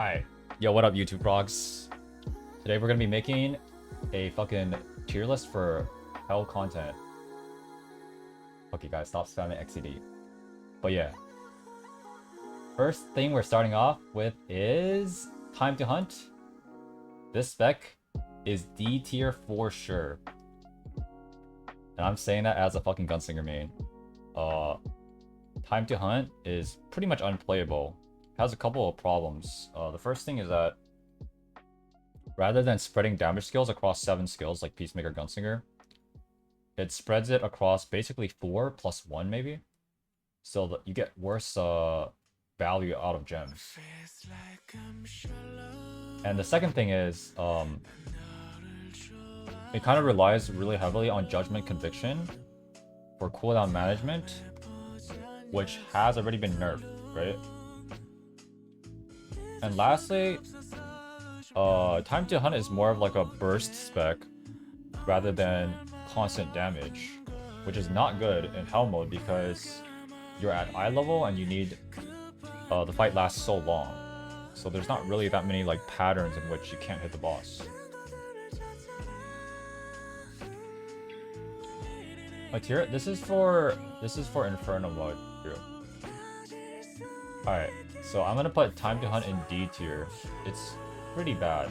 Alright, yo, what up, YouTube frogs? Today we're gonna be making a fucking tier list for hell content. Okay, guys, stop spamming XCD. But yeah, first thing we're starting off with is time to hunt. This spec is D tier for sure, and I'm saying that as a fucking gunslinger main. Time to hunt is pretty much unplayable. Has a couple of problems. The first thing is that rather than spreading damage skills across 7 skills like Peacemaker Gunslinger, it spreads it across basically 4 plus 1 maybe. So that you get worse value out of gems. And the second thing is, it kind of relies really heavily on Judgment Conviction for cooldown management, which has already been nerfed, right? And lastly, time to hunt is more of like a burst spec rather than constant damage, which is not good in Hellmode because you're at eye level and you need the fight lasts so long. So there's not really that many like patterns in which you can't hit the boss. My tier, this is for Inferno mode. Alright, so I'm gonna put time to hunt in D tier. It's pretty bad.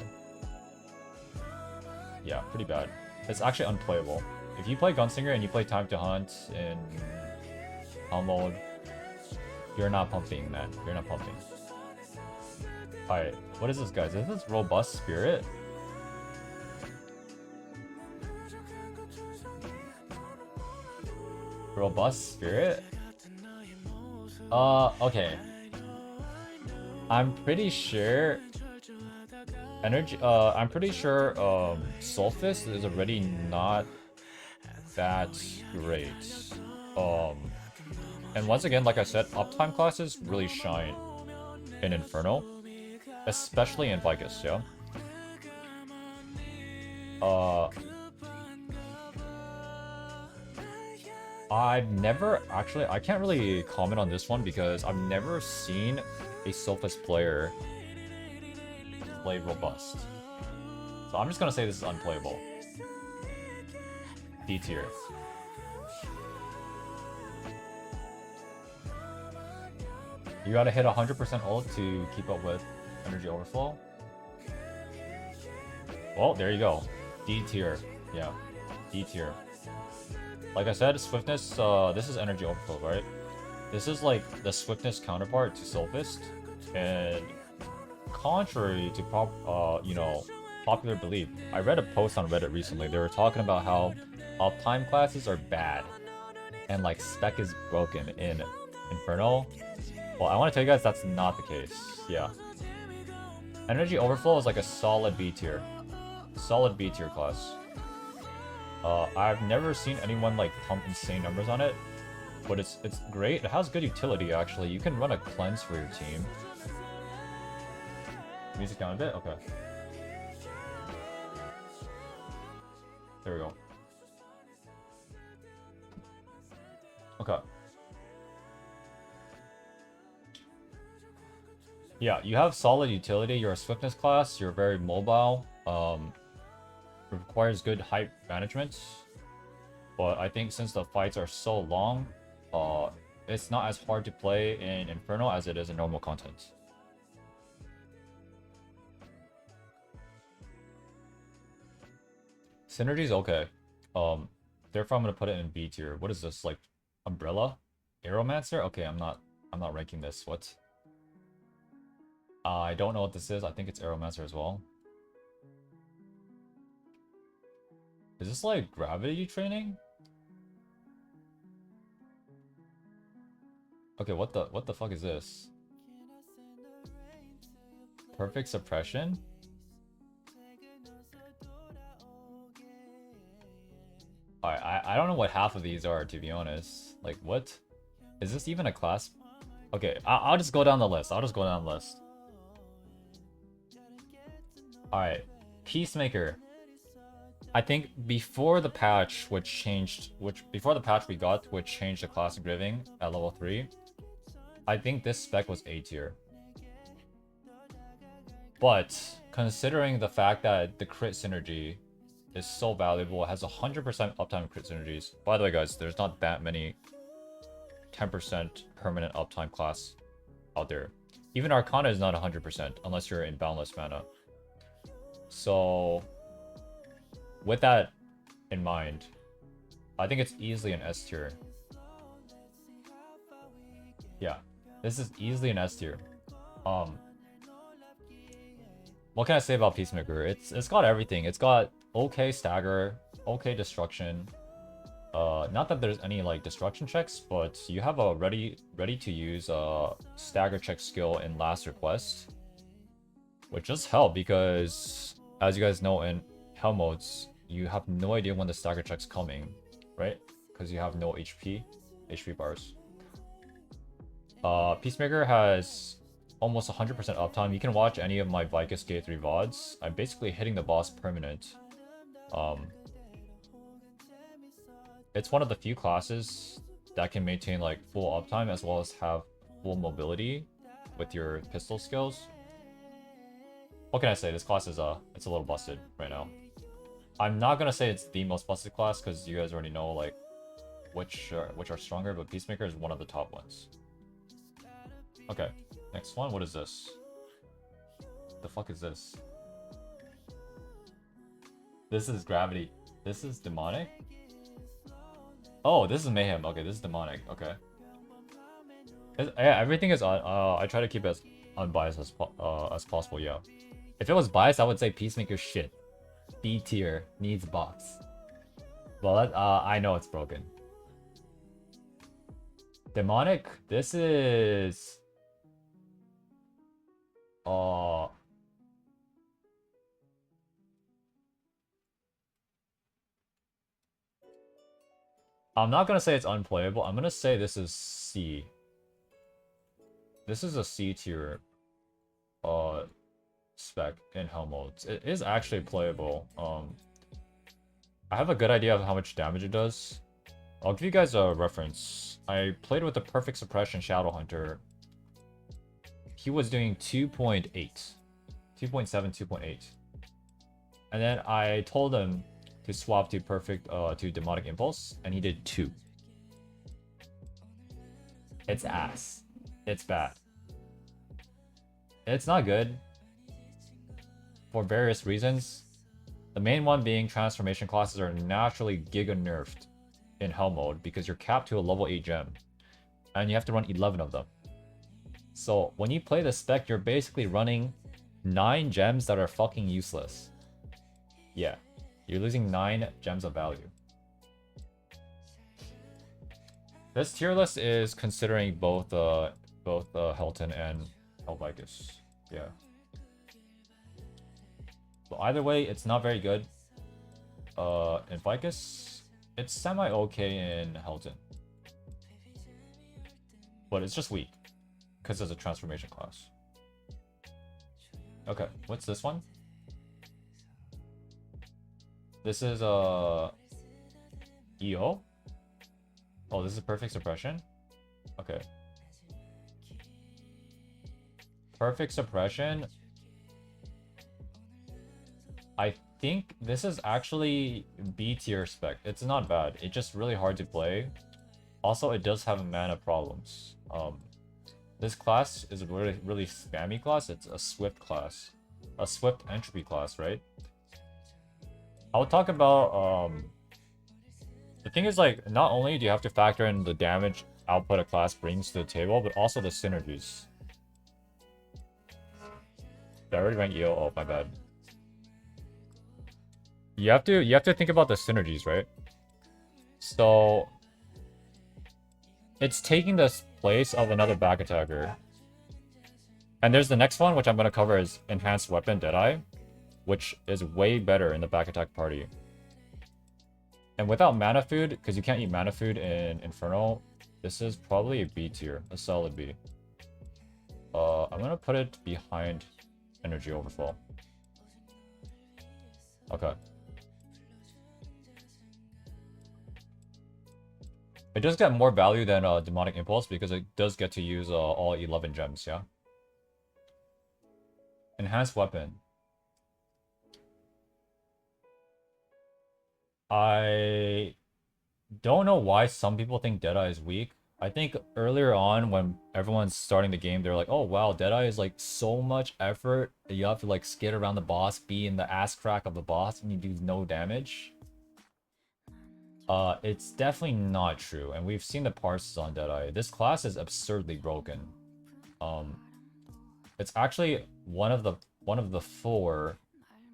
Yeah, pretty bad. It's actually unplayable. If you play Gunslinger and you play time to hunt in Hellmode, you're not pumping, man. You're not pumping. Alright, what is this, guys? Is this Robust Spirit? Robust Spirit? Okay. I'm pretty sure Soulfist is already not that great. And once again, like I said, uptime classes really shine in Inferno, especially in Vicus, yeah. I've never actually, I can't really comment on this one because I've never seen a Soulfist player play Robust. So I'm just gonna say this is unplayable. D tier. You gotta hit 100% ult to keep up with energy overflow. Well, there you go. D tier. Yeah, D tier. Like I said, swiftness, this is energy overflow, right? This is like the swiftness counterpart to Soulfist, and contrary to popular belief, I read a post on Reddit recently. They were talking about how uptime classes are bad, and like spec is broken in Inferno. Well, I want to tell you guys that's not the case. Yeah, energy overflow is like a solid B tier class. I've never seen anyone like pump insane numbers on it, but it's great. It has good utility actually. You can run a cleanse for your team. Music down a bit? Okay. There we go. Okay. Yeah, you have solid utility. You're a swiftness class. You're very mobile. Requires good height management. But I think since the fights are so long, it's not as hard to play in Inferno as it is in normal content. Synergy's okay. Therefore I'm gonna put it in B tier. What is this, like Umbrella? Aeromancer? Okay, I'm not ranking this. What? I don't know what this is. I think it's Aeromancer as well. Is this like gravity training? Okay, what the fuck is this? Perfect suppression? Alright, I don't know what half of these are, to be honest. Like, what? Is this even a class? Okay, I'll just go down the list. Alright, Peacemaker. I think before the patch we got, which changed the classic Griving at level 3, I think this spec was A tier. But considering the fact that the crit synergy is so valuable, it has 100% uptime crit synergies. By the way, guys, there's not that many 10% permanent uptime class out there. Even Arcana is not 100% unless you're in Boundless Mana. So, with that in mind, I think it's easily an S tier. Yeah, this is easily an S tier. What can I say about Peacemaker? It's got everything. It's got okay stagger, okay destruction. Not that there's any like destruction checks, but you have a ready to use stagger check skill in Last Request, which does help because as you guys know in Hellmodes, you have no idea when the stagger check's coming, right? Because you have no HP bars. Peacemaker has almost 100% uptime. You can watch any of my Vicus Gate 3 VODs. I'm basically hitting the boss permanent. It's one of the few classes that can maintain like full uptime as well as have full mobility with your pistol skills. What can I say? This class is it's a little busted right now. I'm not gonna say it's the most busted class because you guys already know like which are stronger, but Peacemaker is one of the top ones. Okay, next one. What is this? The fuck is this? This is Gravity. This is Demonic? Oh, this is Mayhem. Okay, this is Demonic. Okay. Yeah, everything is I try to keep it as unbiased as possible, yeah. If it was biased, I would say Peacemaker shit. B tier, needs box. Well, I know it's broken. Demonic, this is... I'm not gonna say it's unplayable. I'm gonna say this is C. This is a C tier spec in Hellmode. It is actually playable. I have a good idea of how much damage it does. I'll give you guys a reference. I played with the Perfect Suppression Shadowhunter. He was doing 2.8. 2.7, 2.8. And then I told him to swap to to Demonic Impulse, and he did 2. It's ass. It's bad. It's not good for various reasons. The main one being transformation classes are naturally giga nerfed in Hellmode because you're capped to a level 8 gem and you have to run 11 of them. So when you play the spec, you're basically running 9 gems that are fucking useless. Yeah, you're losing 9 gems of value. This tier list is considering both Helton and Helvicus. Yeah. But either way, it's not very good. In Vicus, it's semi-okay in Helton. But it's just weak. Because it's a transformation class. Okay, what's this one? This is EO? Oh, this is Perfect Suppression? Okay. Perfect Suppression. I think this is actually B tier spec. It's not bad. It's just really hard to play. Also, it does have mana problems. This class is a really spammy class. It's a Swift class. A Swift Entropy class, right? I'll talk about... the thing is, like, not only do you have to factor in the damage output a class brings to the table, but also the synergies. Did I already rank EO? Oh, my bad. You have to think about the synergies, right? So... it's taking the place of another back attacker. And there's the next one, which I'm going to cover, is Enhanced Weapon Deadeye, which is way better in the back attack party. And without mana food, because you can't eat mana food in Inferno, this is probably a B tier, a solid B. I'm going to put it behind Energy Overflow. Okay. It does get more value than Demonic Impulse because it does get to use all 11 gems, yeah? Enhanced weapon. I don't know why some people think Deadeye is weak. I think earlier on when everyone's starting the game, they're like, oh wow, Deadeye is like so much effort. You have to like skid around the boss, be in the ass crack of the boss, and you do no damage. It's definitely not true, and we've seen the parsers on Deadeye. This class is absurdly broken. It's actually one of the 4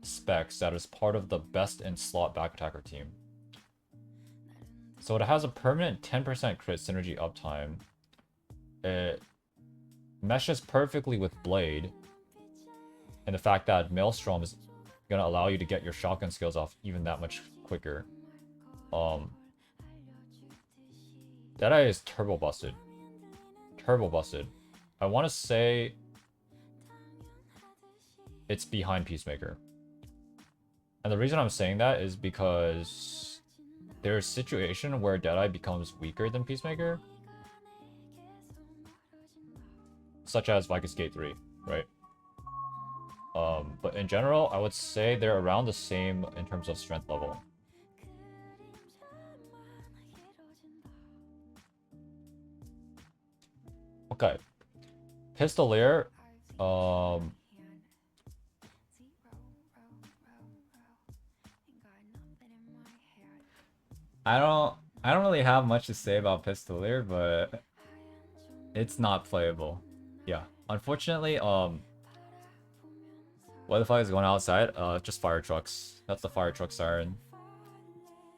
specs that is part of the best in slot back attacker team. So it has a permanent 10% crit synergy uptime. It meshes perfectly with Blade. And the fact that Maelstrom is gonna allow you to get your shotgun skills off even that much quicker. Deadeye is turbo busted. Turbo busted. I wanna say it's behind Peacemaker. And the reason I'm saying that is because there's a situation where Deadeye becomes weaker than Peacemaker. Such as Vicus Gate 3, right? But in general, I would say they're around the same in terms of strength level. Okay. Pistolier, I don't really have much to say about Pistolier, but it's not playable. Yeah. Unfortunately, what the fuck is going outside? Just fire trucks. That's the fire truck siren.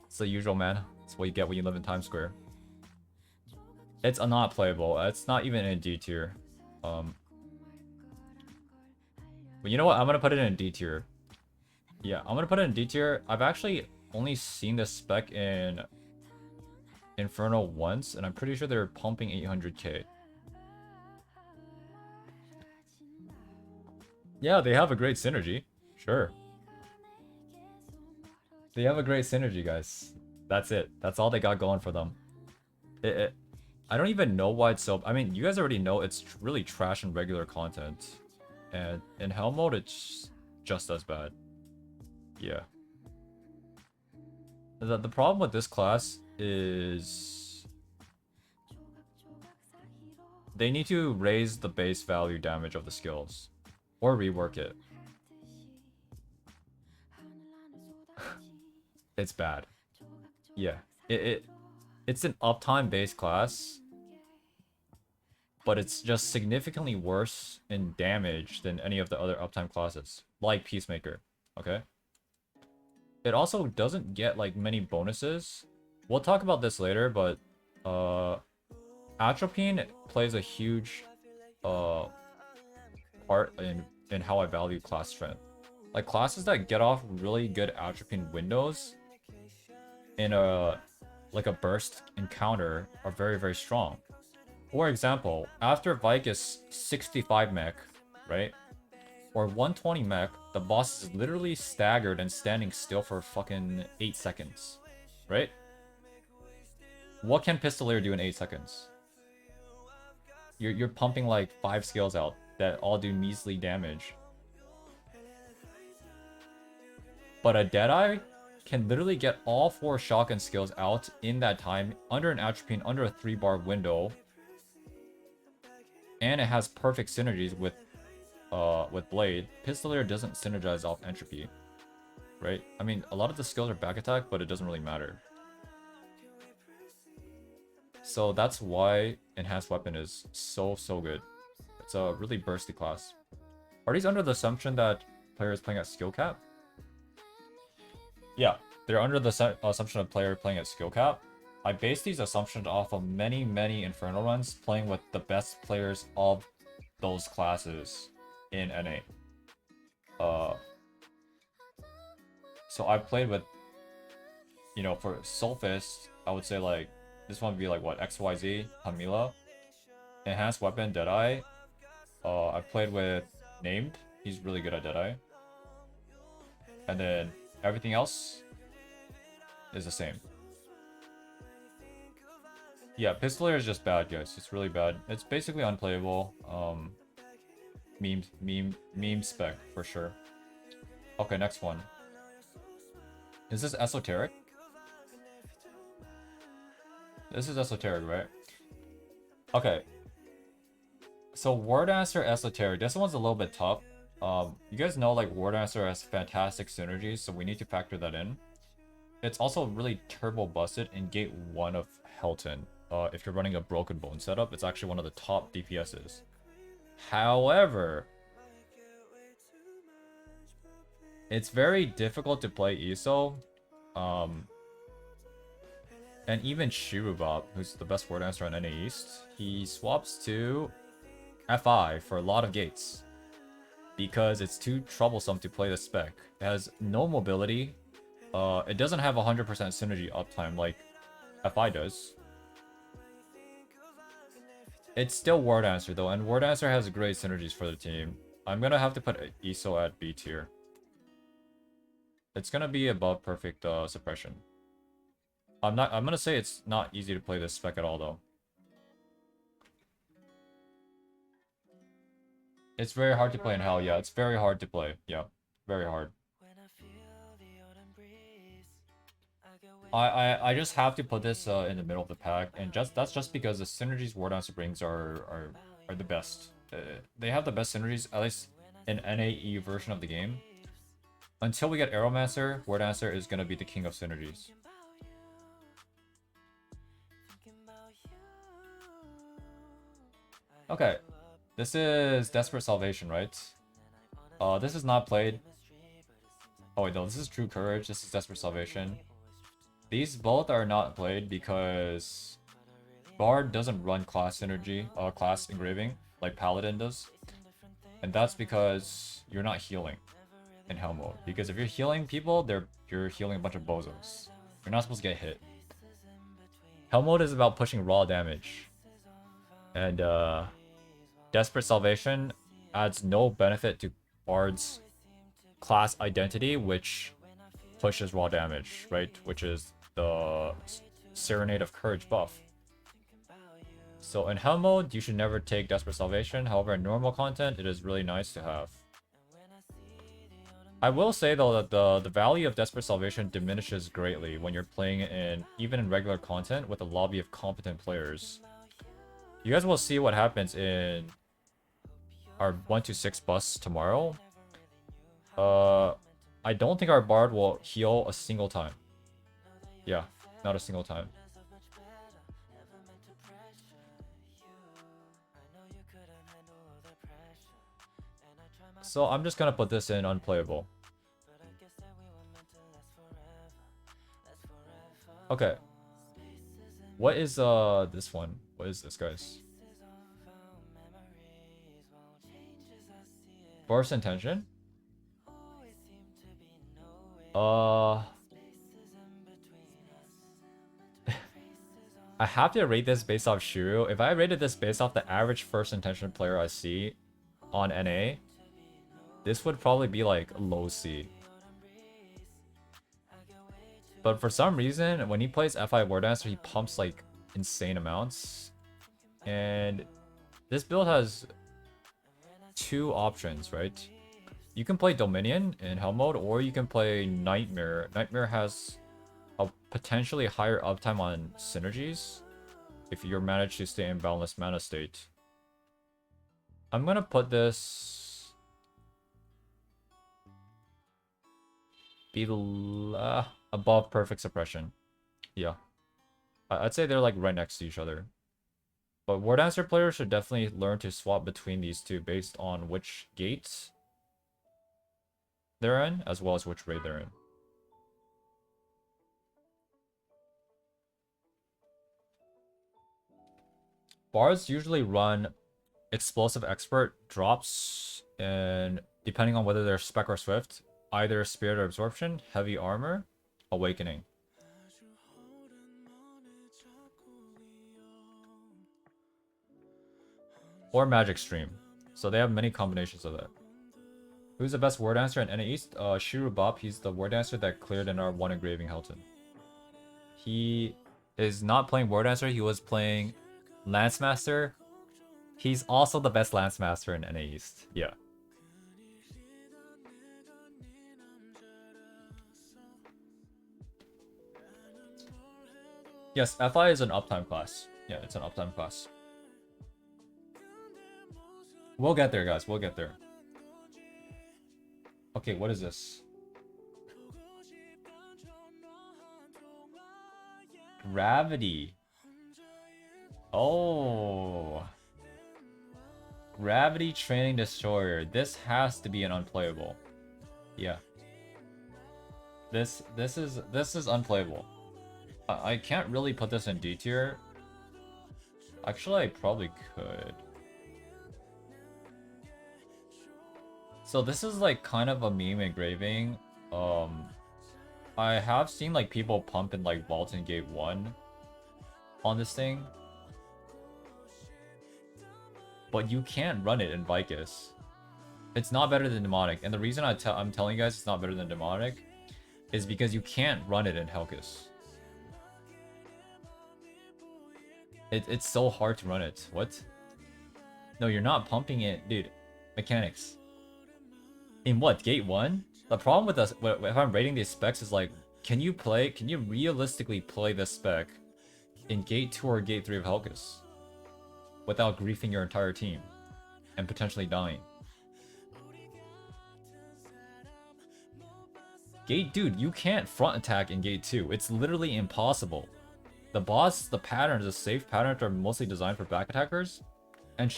It's the usual, man. It's what you get when you live in Times Square. It's not playable. It's not even in D tier. But you know what? I'm gonna put it in D tier. Yeah, I'm gonna put it in D tier. I've actually only seen this spec in Inferno once, and I'm pretty sure they're pumping 800k. Yeah, they have a great synergy. Sure. They have a great synergy, guys. That's it. That's all they got going for them. I don't even know why it's so... I mean, you guys already know it's really trash in regular content. And in Hellmode, it's just as bad. Yeah. The problem with this class is... they need to raise the base value damage of the skills. Or rework it. It's bad. Yeah. It's an uptime based class. But it's just significantly worse in damage than any of the other uptime classes. Like Peacemaker. Okay? It also doesn't get like many bonuses. We'll talk about this later, but Atropine plays a huge part in how I value class strength. Like classes that get off really good Atropine windows in a burst encounter are very, very strong. For example, after Vicus 65 mech, right? Or 120 mech, the boss is literally staggered and standing still for fucking 8 seconds. Right? What can Pistolier do in 8 seconds? You're pumping like 5 skills out that all do measly damage. But a Deadeye can literally get all 4 shotgun skills out in that time under an Atropine, under a 3-bar window. And it has perfect synergies with Blade. Pistolier doesn't synergize off entropy. Right? I mean, a lot of the skills are back attack, but it doesn't really matter. So that's why Enhanced Weapon is so good. It's a really bursty class. Are these under the assumption that players playing at skill cap? Yeah, they're under the assumption of player playing at skill cap. I base these assumptions off of many Inferno runs playing with the best players of those classes in NA. So I played with, you know, for Soulfist, I would say like, this one would be like what, XYZ, Hamila, Enhanced Weapon, Deadeye. I played with Named, he's really good at Deadeye. And then everything else is the same. Yeah, Pistolier is just bad, guys. It's really bad. It's basically unplayable. Meme spec for sure. Okay, next one. Is this esoteric? This is esoteric, right? Okay. So War Dancer esoteric. This one's a little bit tough. You guys know like War Dancer has fantastic synergies, so we need to factor that in. It's also really turbo busted in gate 1 of Helton. If you're running a Broken Bone setup, it's actually one of the top DPSs. However, it's very difficult to play ESO. And even Shirubop, who's the best War Dancer on NA East, he swaps to FI for a lot of gates. Because it's too troublesome to play the spec. It has no mobility. It doesn't have 100% synergy uptime like FI does. It's still War Dancer though, and War Dancer has great synergies for the team. I'm gonna have to put ESO at B tier. It's gonna be above perfect suppression. I'm gonna say it's not easy to play this spec at all though. It's very hard to play in Hell, yeah, it's very hard to play. Yeah, very hard. I just have to put this in the middle of the pack, and that's just because the synergies War Dancer brings are the best. They have the best synergies, at least in NAE version of the game. Until we get Aeromancer, War Dancer is gonna be the king of synergies. Okay, this is Desperate Salvation, right? This is not played. Oh wait, no, this is True Courage. This is Desperate Salvation. These both are not played because Bard doesn't run class synergy, class engraving like Paladin does, and that's because you're not healing in Hellmode. Because if you're healing people, you're healing a bunch of bozos. You're not supposed to get hit. Hellmode is about pushing raw damage, and Desperate Salvation adds no benefit to Bard's class identity, which pushes raw damage, right? Which is the Serenade of Courage buff. So in Hell mode, you should never take Desperate Salvation. However, in normal content, it is really nice to have. I will say though that the value of Desperate Salvation diminishes greatly when you're playing even in regular content with a lobby of competent players. You guys will see what happens in our 1-6 bus tomorrow. I don't think our Bard will heal a single time. Yeah, not a single time. So I'm just gonna put this in unplayable. Okay. What is this one? What is this, guys? Burst Intention? I have to rate this based off Shuru. If I rated this based off the average first intention player I see on NA, this would probably be like low C. But for some reason, when he plays FI War Dancer, he pumps like insane amounts. And this build has two options, right? You can play Dominion in Hell mode, or you can play Nightmare. Nightmare has a potentially higher uptime on synergies if you manage to stay in boundless mana state. I'm gonna put this above perfect suppression. Yeah, I'd say they're like right next to each other. But War Dancer players should definitely learn to swap between these two based on which gates they're in, as well as which raid they're in. Bards usually run Explosive Expert drops, and depending on whether they're Spec or Swift, either Spirit or Absorption, Heavy Armor, Awakening. Or Magic Stream. So they have many combinations of that. Who's the best War Dancer in NA East? Shirubop, he's the War Dancer that cleared in our 1 engraving Helton. He is not playing War Dancer, he was playing Lance Master He's also the best Lance Master in NA East. Yeah. Yes, FI is an uptime class. Yeah, it's an uptime class. We'll get there, guys. We'll get there. Okay, what is this? Gravity. Oh. Gravity Training Destroyer. This has to be an unplayable. Yeah. This is unplayable. I can't really put this in D tier. Actually, I probably could. So this is like kind of a meme engraving. I have seen like people pump in like Vault and Gate 1 on this thing. But you can't run it in Vicus. It's not better than Demonic. And the reason I'm telling you guys it's not better than Demonic is because you can't run it in Helcus. It's so hard to run it. What? No, you're not pumping it. Dude, mechanics. In what? Gate 1? The problem with us, if I'm rating these specs is like, can you realistically play this spec in Gate 2 or Gate 3 of Helcus without griefing your entire team and potentially dying? Gate, dude, you can't front attack in Gate 2. It's literally impossible. The pattern is a safe pattern that are mostly designed for back attackers, and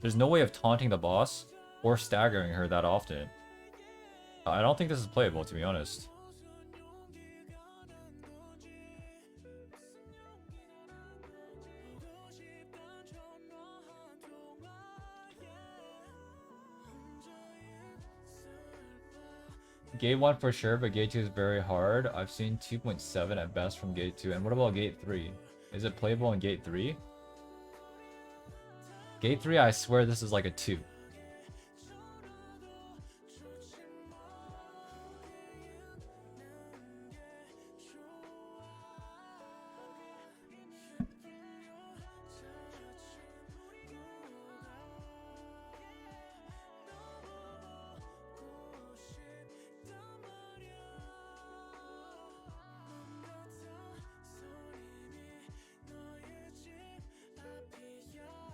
there's no way of taunting the boss or staggering her that often. I don't think this is playable, to be honest. Gate 1 for sure, but Gate 2 is very hard. I've seen 2.7 at best from Gate 2. And what about Gate 3? Is it playable in Gate 3? Gate 3, I swear this is like a 2.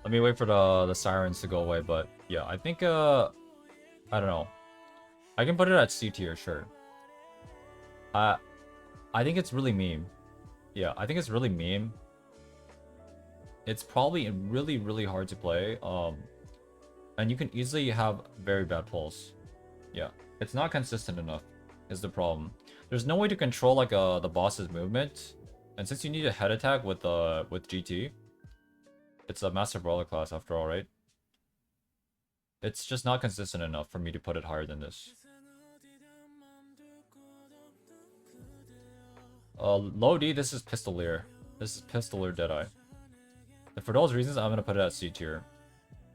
Let me wait for the sirens to go away, but yeah, I think I don't know. I can put it at C tier, sure. I think it's really meme. Yeah, I think it's really meme. It's probably really, really hard to play. And you can easily have very bad pulls. Yeah, it's not consistent enough is the problem. There's no way to control like the boss's movement, and since you need a head attack with GT, it's a Master Brawler class after all, right? It's just not consistent enough for me to put it higher than this. Low D, this is Pistolier. This is Pistolier Deadeye. And for those reasons, I'm gonna put it at C tier.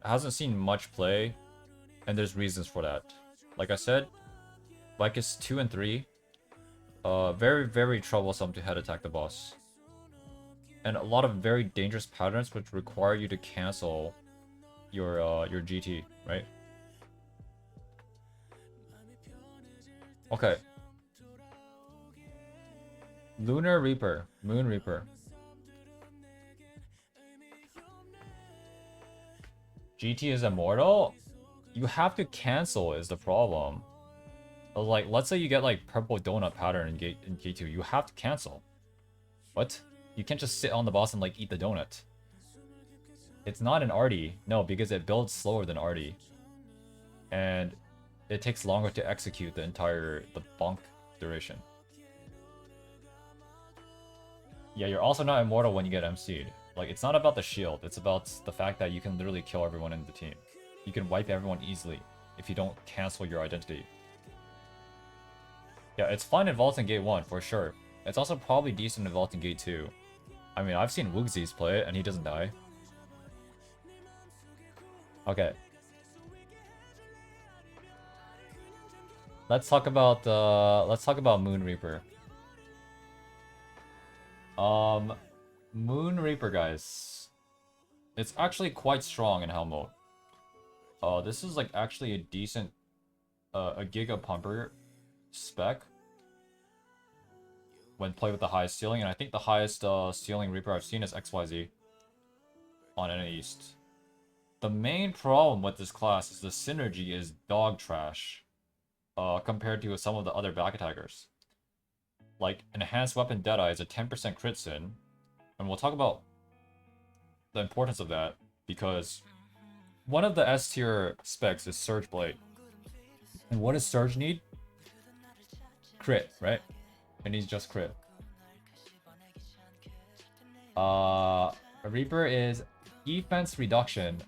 It hasn't seen much play, and there's reasons for that. Like I said, Vicus 2 and 3, very, very troublesome to head attack the boss. And a lot of very dangerous patterns which require you to cancel your GT, right? Okay. Lunar Reaper, Moon Reaper. GT is immortal? You have to cancel is the problem. Like, let's say you get like purple donut pattern in Gate 2, you have to cancel. What? You can't just sit on the boss and like eat the donut. It's not an arty. No, because it builds slower than arty. And it takes longer to execute the bonk duration. Yeah, you're also not immortal when you get MC'd. Like, it's not about the shield, it's about the fact that you can literally kill everyone in the team. You can wipe everyone easily if you don't cancel your identity. Yeah, it's fun in Vault in Gate 1, for sure. It's also probably decent in Vault in Gate 2. I mean, I've seen Woogzies play it, and he doesn't die. Okay. Let's talk about Moon Reaper. Moon Reaper, guys. It's actually quite strong in Hellmode. This is like actually a decent, a Giga Pumper spec when played with the highest ceiling, and I think the highest ceiling Reaper I've seen is XYZ on NA East. The main problem with this class is the synergy is dog trash compared to some of the other back attackers. Like, Enhanced Weapon Deadeye is a 10% crit sin, and we'll talk about the importance of that, because one of the S tier specs is Surge Blade. And what does Surge need? Crit, right? It needs just crit. A Reaper is defense reduction,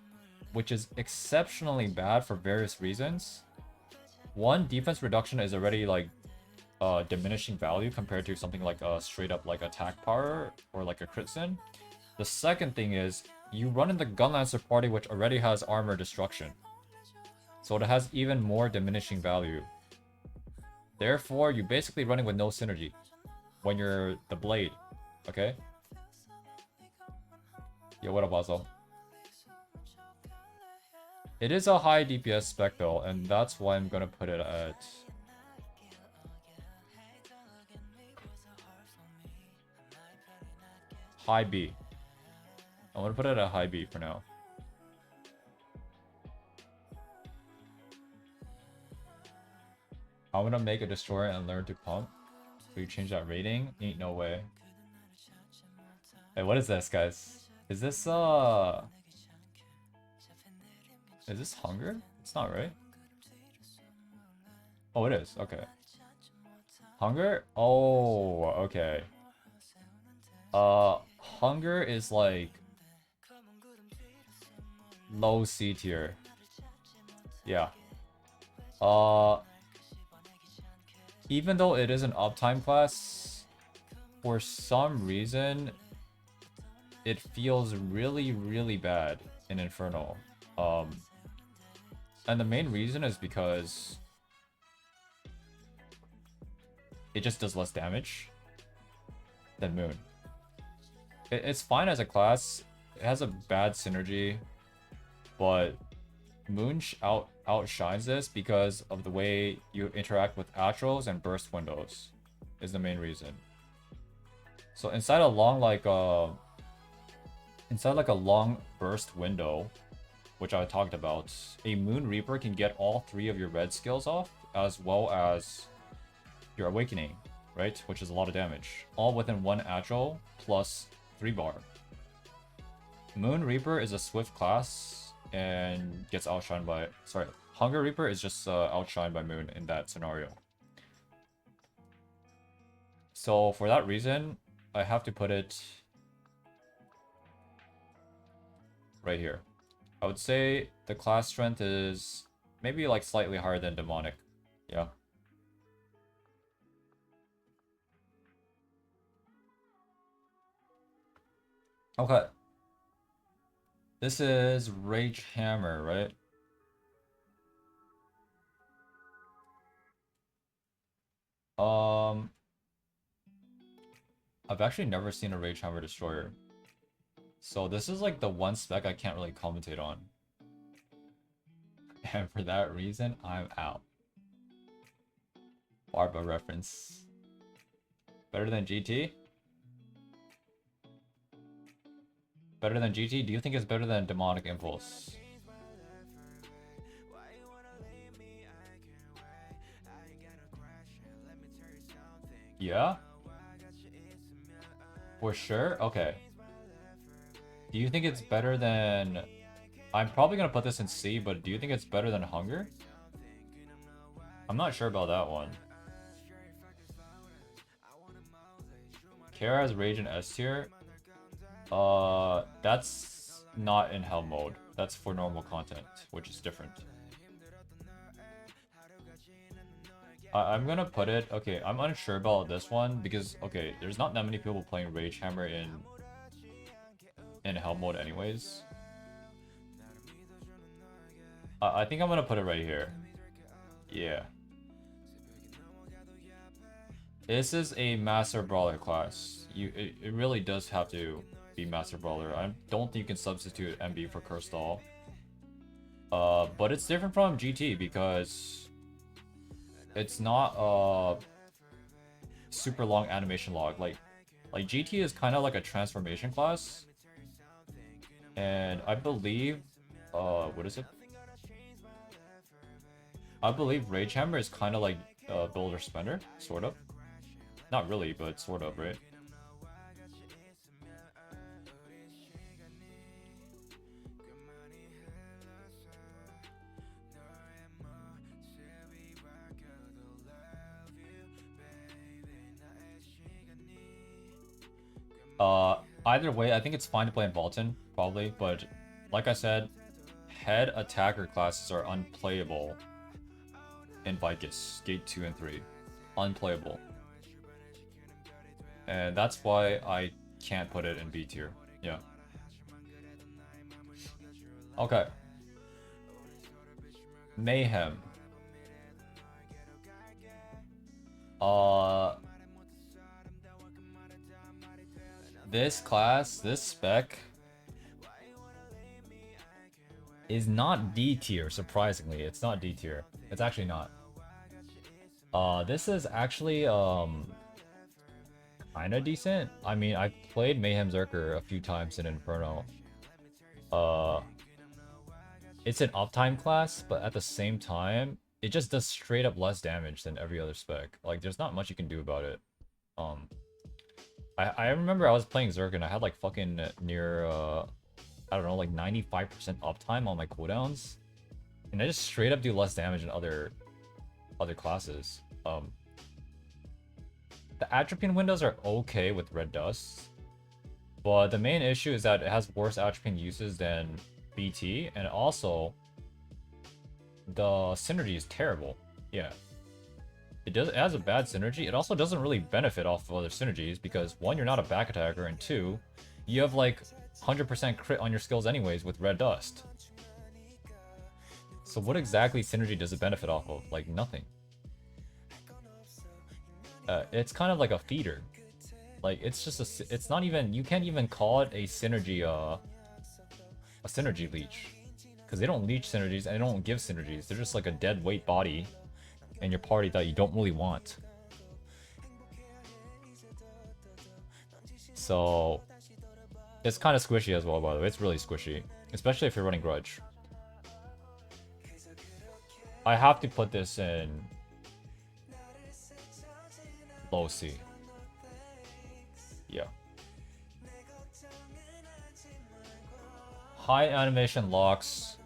which is exceptionally bad for various reasons. One, defense reduction is already like diminishing value compared to something like a straight up like attack power or like a crit sin. The second thing is you run in the Gunlancer party, which already has armor destruction, so it has even more diminishing value. Therefore, you're basically running with no synergy when you're the blade. Okay? Yo, what up, Basil? It is a high DPS spec though, and that's why I'm gonna put it at high B. I'm gonna put it at high B for now. I'm gonna make a destroyer and learn to pump. Will you change that rating? Ain't no way. Hey, what is this, guys? Is this hunger? It's not, right? Oh, it is. Okay. Hunger? Oh, okay. Hunger is like low C tier. Yeah. Even though it is an uptime class, for some reason it feels really, really bad in Inferno. And the main reason is because it just does less damage than Moon. It's fine as a class. It has a bad synergy, but Moon outshines this because of the way you interact with Astros and burst windows is the main reason. So inside a long like a long burst window, which I talked about, a Moon Reaper can get all 3 of your red skills off, as well as your Awakening, right? Which is a lot of damage. All within 1 Agile plus 3 bar. Moon Reaper is a swift class and gets outshined by... Sorry, Hunger Reaper is just outshined by Moon in that scenario. So for that reason, I have to put it right here. I would say the class strength is maybe like slightly higher than Demonic. Yeah. Okay. This is Rage Hammer, right? I've actually never seen a Rage Hammer Destroyer. So this is like the one spec I can't really commentate on. And for that reason, I'm out. Barba reference. Better than GT? Better than GT? Do you think it's better than Demonic Impulse? Yeah? For sure? Okay. Do you think it's better than... I'm probably gonna put this in C, but do you think it's better than Hunger? I'm not sure about that one. Kara has Rage in S tier. That's not in Hell mode. That's for normal content, which is different. I'm gonna put it... Okay, I'm unsure about this one because, okay, there's not that many people playing Rage Hammer in Hell mode anyways. I think I'm gonna put it right here. Yeah. This is a Master Brawler class. It really does have to B Master Brawler. I don't think you can substitute MB for Curse Doll. But it's different from GT because it's not super long animation log. Like GT is kind of like a transformation class, and I believe what is it? I believe Rage Hammer is kind of like Builder Spender, sort of. Not really, but sort of, right? Either way, I think it's fine to play in Vaulton, probably, but like I said, head attacker classes are unplayable in Vicus, Gate 2 and 3. Unplayable. And that's why I can't put it in B tier. Yeah. Okay. Mayhem. This class, this spec is not D tier, surprisingly. It's not D tier. It's actually not. This is actually kinda decent. I mean, I played Mayhem Zerker a few times in Inferno. It's an uptime class, but at the same time, it just does straight up less damage than every other spec. Like, there's not much you can do about it. I remember I was playing Zerk and I had like fucking near, I don't know, like 95% uptime on my cooldowns. And I just straight up do less damage than other classes. The atropine windows are okay with Red Dust, but the main issue is that it has worse atropine uses than BT, and also the synergy is terrible. Yeah. It has a bad synergy. It also doesn't really benefit off of other synergies because one, you're not a back attacker, and two, you have like 100% crit on your skills anyways with Red Dust. So what exactly synergy does it benefit off of? Like nothing. It's kind of like a feeder. Like it's just it's not even, you can't even call it a synergy leech. Because they don't leech synergies and they don't give synergies. They're just like a dead weight body in your party that you don't really want. So it's kind of squishy as well, by the way. It's really squishy, especially if you're running Grudge. I have to put this in low C. Yeah. High animation locks,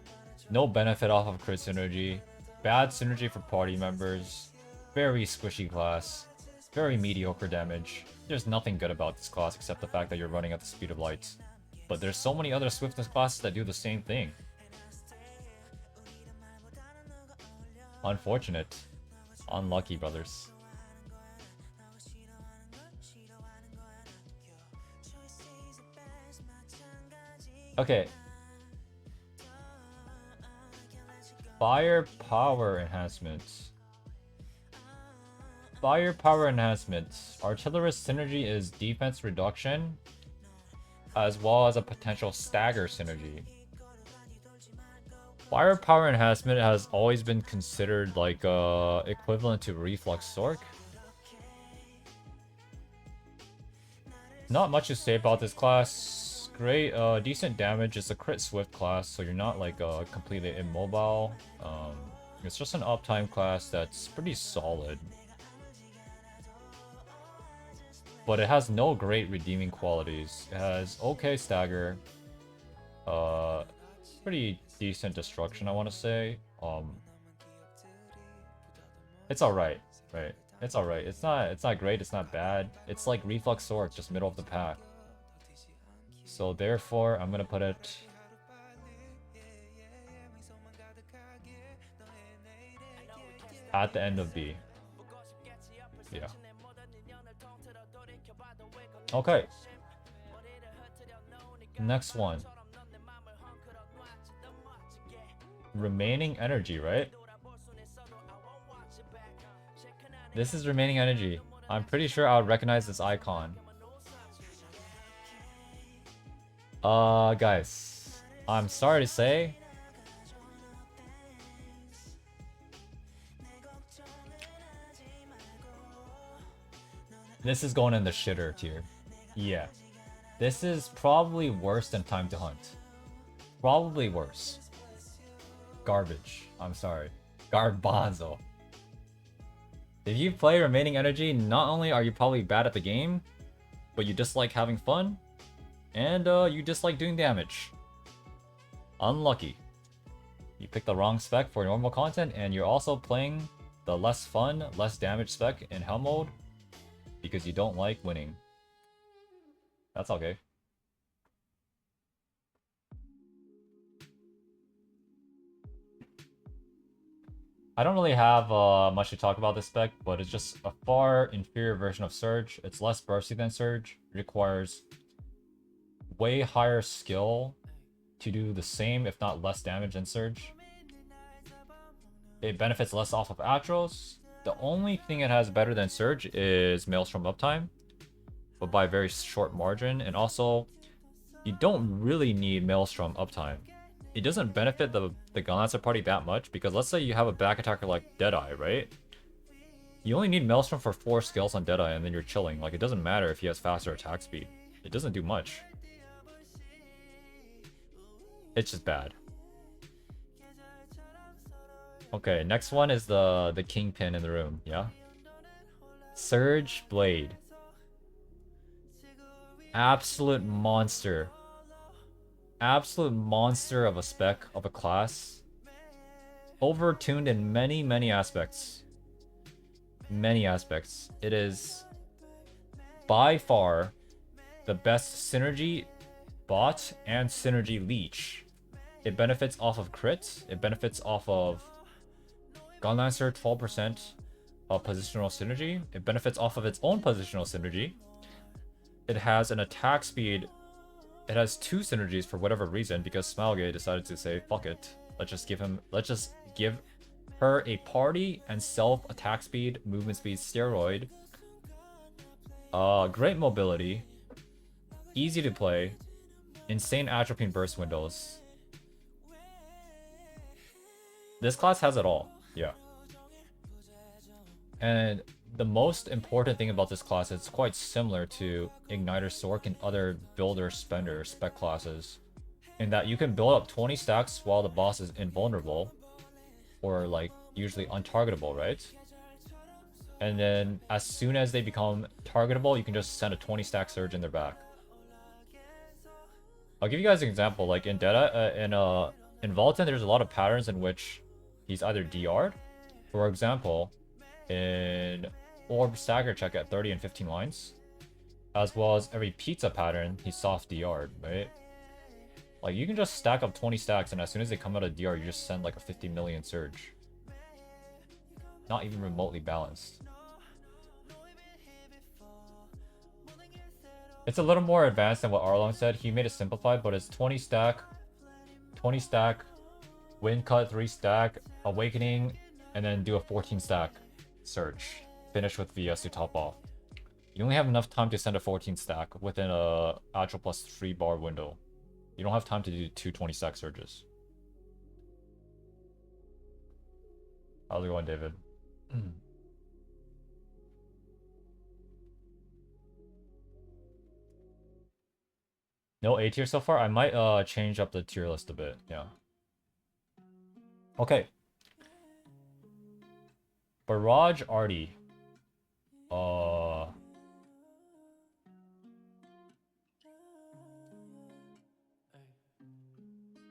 no benefit off of crit synergy, bad synergy for party members, very squishy class, very mediocre damage. There's nothing good about this class except the fact that you're running at the speed of light. But there's so many other swiftness classes that do the same thing. Unfortunate. Unlucky, brothers. Okay. Firepower enhancements. Firepower enhancements. Artillerist synergy is defense reduction, as well as a potential stagger synergy. Firepower enhancement has always been considered like equivalent to reflux Sork. Not much to say about this class. Great, decent damage. It's a crit swift class, so you're not like completely immobile. It's just an uptime class that's pretty solid, but it has no great redeeming qualities. It has okay stagger, pretty decent destruction, I want to say. It's alright, right? It's alright. It's not great. It's not bad. It's like reflux sword, just middle of the pack. So therefore, I'm gonna put it at the end of B. Yeah. Okay. Next one. Remaining energy, right? This is remaining energy. I'm pretty sure I would recognize this icon. Guys, I'm sorry to say, this is going in the shitter tier. Yeah. This is probably worse than Time to Hunt. Probably worse. Garbage. I'm sorry. Garbanzo. If you play Remaining Energy, not only are you probably bad at the game, but you dislike having fun, and you dislike doing damage. Unlucky. You picked the wrong spec for normal content, and you're also playing the less fun, less damage spec in Hellmode because you don't like winning. That's okay. I don't really have much to talk about this spec, but it's just a far inferior version of Surge. It's less bursty than Surge. It requires way higher skill to do the same, if not less damage than Surge. It benefits less off of Atros. The only thing it has better than Surge is Maelstrom uptime, but by a very short margin. And also, you don't really need Maelstrom uptime. It doesn't benefit the Gunlancer party that much, because let's say you have a back attacker like Deadeye, right? You only need Maelstrom for 4 skills on Deadeye and then you're chilling. Like, it doesn't matter if he has faster attack speed. It doesn't do much. It's just bad. Okay, next one is the kingpin in the room, yeah? Surge Blade. Absolute monster. Absolute monster of a spec, of a class. Overtuned in many, many aspects. Many aspects. It is by far the best synergy bot and synergy leech. It benefits off of crits. It benefits off of Gunlancer 12% of positional synergy. It benefits off of its own positional synergy. It has an attack speed. It has 2 synergies for whatever reason, because Smilegate decided to say, fuck it. Let's just give her a party and self attack speed, movement speed steroid. Great mobility. Easy to play. Insane atropine burst windows. This class has it all. Yeah. And the most important thing about this class is it's quite similar to Igniter Sork and other builder spender spec classes, in that you can build up 20 stacks while the boss is invulnerable, or like usually untargetable, right? And then as soon as they become targetable, you can just send a 20 stack surge in their back. I'll give you guys an example. Like in in Vulcan, there's a lot of patterns in which he's either DR'd. For example, in Orb Stagger check at 30 and 15 lines, as well as every pizza pattern, he's soft DR'd, right? Like, you can just stack up 20 stacks, and as soon as they come out of DR, you just send like a 50 million surge. Not even remotely balanced. It's a little more advanced than what Arlong said. He made it simplified, but it's 20 stack, wind cut 3 stack, awakening, and then do a 14 stack surge. Finish with VS to top off. You only have enough time to send a 14 stack within a Atro plus 3 bar window. You don't have time to do 2 20 stack surges. How's it going, David? No A tier so far? I might change up the tier list a bit, yeah. Okay. Barrage Artie.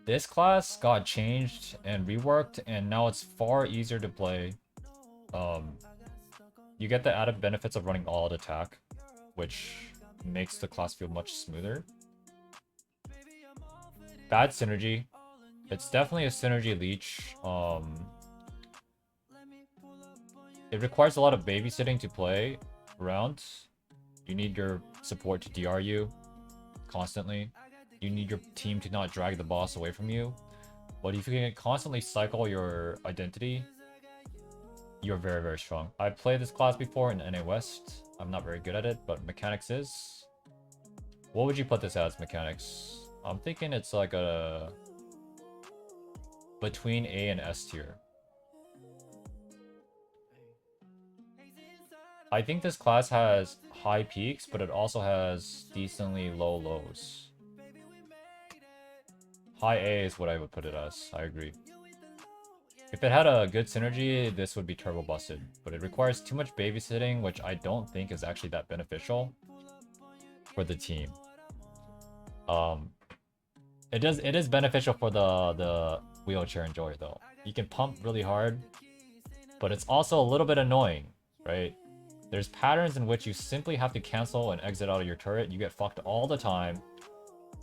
This class got changed and reworked, and now it's far easier to play. You get the added benefits of running all-out attack, which makes the class feel much smoother. Bad synergy. It's definitely a synergy leech. It requires a lot of babysitting to play around. You need your support to DR you constantly. You need your team to not drag the boss away from you. But if you can constantly cycle your identity, you're very, very strong. I played this class before in NA West. I'm not very good at it, but mechanics is... What would you put this as, mechanics? I'm thinking it's like a between A and S tier. I think this class has high peaks, but it also has decently low lows. High A is what I would put it as. I agree. If it had a good synergy, this would be turbo busted. But it requires too much babysitting, which I don't think is actually that beneficial for the team. It is beneficial for the wheelchair enjoyer though. You can pump really hard, but it's also a little bit annoying, right? There's patterns in which you simply have to cancel and exit out of your turret. You get fucked all the time.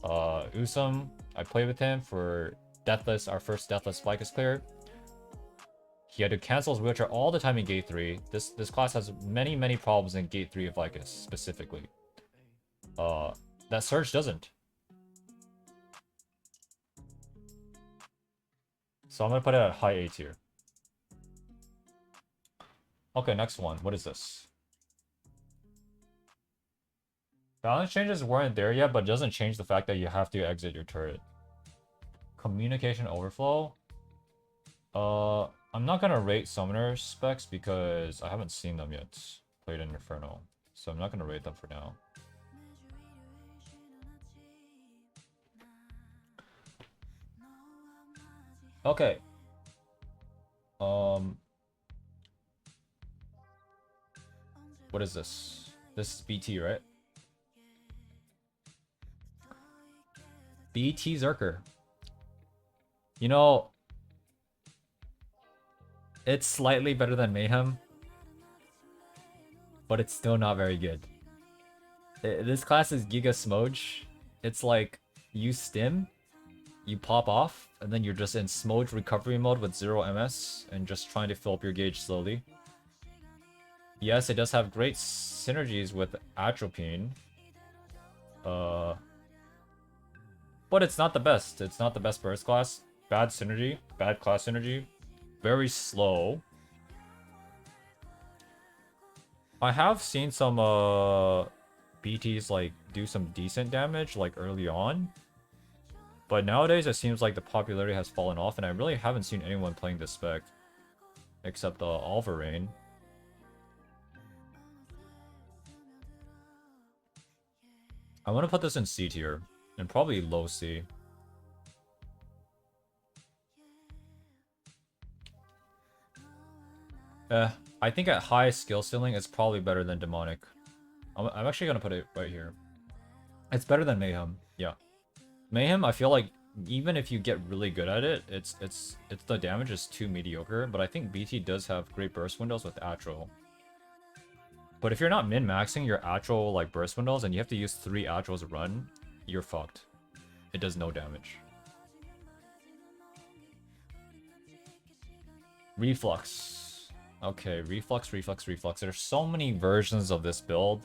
Usum, I played with him for Deathless, our first Deathless Vicus clear. He had to cancel his wheelchair all the time in Gate 3. This class has many problems in Gate 3 of Vicus, specifically. That Surge doesn't. So I'm gonna put it at high A tier. Okay, next one. What is this? Balance changes weren't there yet, but it doesn't change the fact that you have to exit your turret. Communication overflow. I'm not gonna rate summoner specs because I haven't seen them yet. Played in Inferno, so I'm not gonna rate them for now. Okay. What is this? This is BT, right? BT Zerker. You know, it's slightly better than Mayhem, but it's still not very good. This class is Giga Smoge. It's like, you stim, you pop off, and then you're just in Smoge recovery mode with 0 MS, and just trying to fill up your gauge slowly. Yes, it does have great synergies with Atropine. But it's not the best. It's not the best burst class. Bad synergy. Bad class synergy. Very slow. I have seen some BTs like do some decent damage like early on. But nowadays it seems like the popularity has fallen off, and I really haven't seen anyone playing this spec. Except Alvarain. I want to put this in C tier. And probably low C. I think at high skill ceiling, it's probably better than Demonic. I'm actually gonna put it right here. It's better than Mayhem, yeah. Mayhem, I feel like even if you get really good at it, it's the damage is too mediocre. But I think BT does have great burst windows with Atro. But if you're not min-maxing your Atro like burst windows and you have to use 3 Atros a run, you're fucked. It does no damage. Reflux. Okay, Reflux. There's so many versions of this build,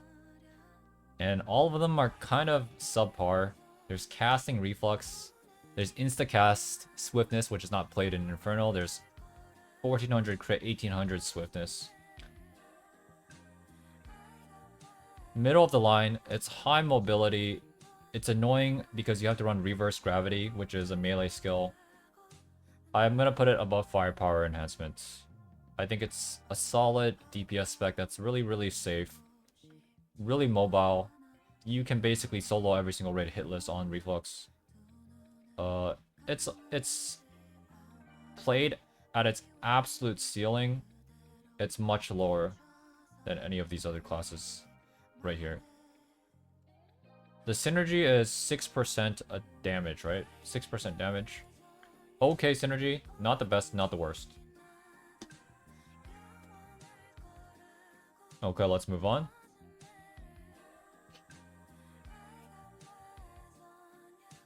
and all of them are kind of subpar. There's casting Reflux. There's Instacast Swiftness, which is not played in Inferno. There's 1400 crit, 1800 Swiftness. Middle of the line, it's high mobility. It's annoying because you have to run reverse gravity, which is a melee skill. I'm gonna put it above firepower enhancements. I think it's a solid DPS spec that's really safe. Really mobile. You can basically solo every single raid hitless on Reflux. It's played at its absolute ceiling. It's much lower than any of these other classes right here. The synergy is 6% damage, right? 6% damage. Okay synergy. Not the best, not the worst. Okay, let's move on.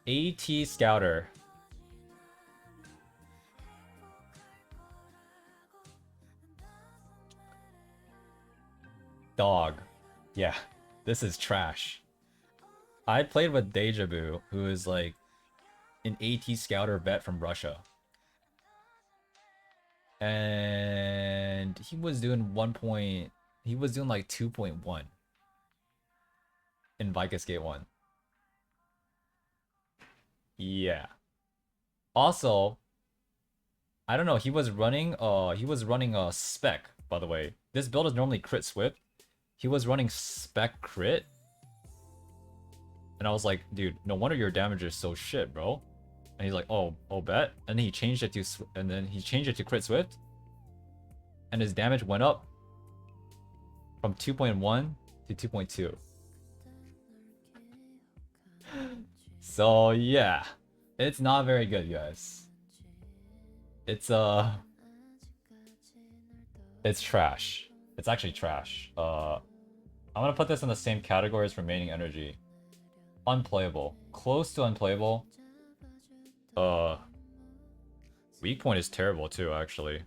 AT Scouter. Dog. Yeah, this is trash. I played with Deja Vu, who is like an AT Scouter vet from Russia. And he was doing he was doing like 2.1 in Vicus Gate 1. Yeah. Also, I don't know, he was running a spec, by the way. This build is normally crit swift. He was running spec crit. And I was like, dude, no wonder your damage is so shit, bro. And he's like, oh, bet. And then he changed it to crit swift. And his damage went up from 2.1 to 2.2. So yeah, it's not very good, guys. It's it's trash. It's actually trash. I'm gonna put this in the same category as remaining energy. Unplayable, close to unplayable. Weak point is terrible too, actually.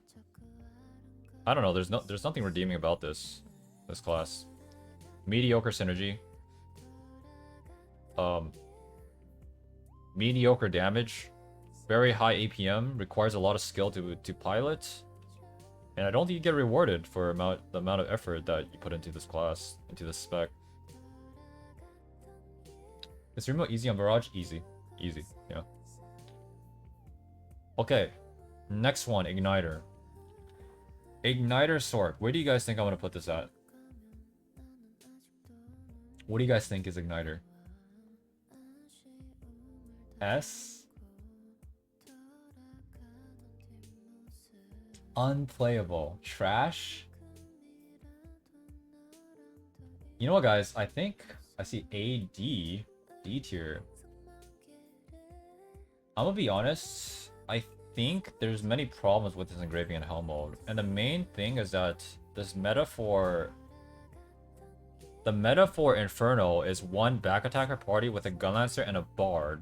I don't know. There's nothing redeeming about this class. Mediocre synergy. Mediocre damage. Very high APM. Requires a lot of skill to pilot. And I don't think you get rewarded for the amount of effort that you put into this class, into this spec. Is remote easy on Barrage? Easy. Easy, yeah. Okay. Next one, Igniter. Igniter Sork. Where do you guys think I'm gonna put this at? What do you guys think is Igniter? S? Unplayable. Trash? You know what, guys? I think I see AD. D tier. I'm gonna be honest. I think there's many problems with this engraving in Hellmode. And the main thing is that this metaphor... The metaphor Inferno is one back attacker party with a Gunlancer and a Bard.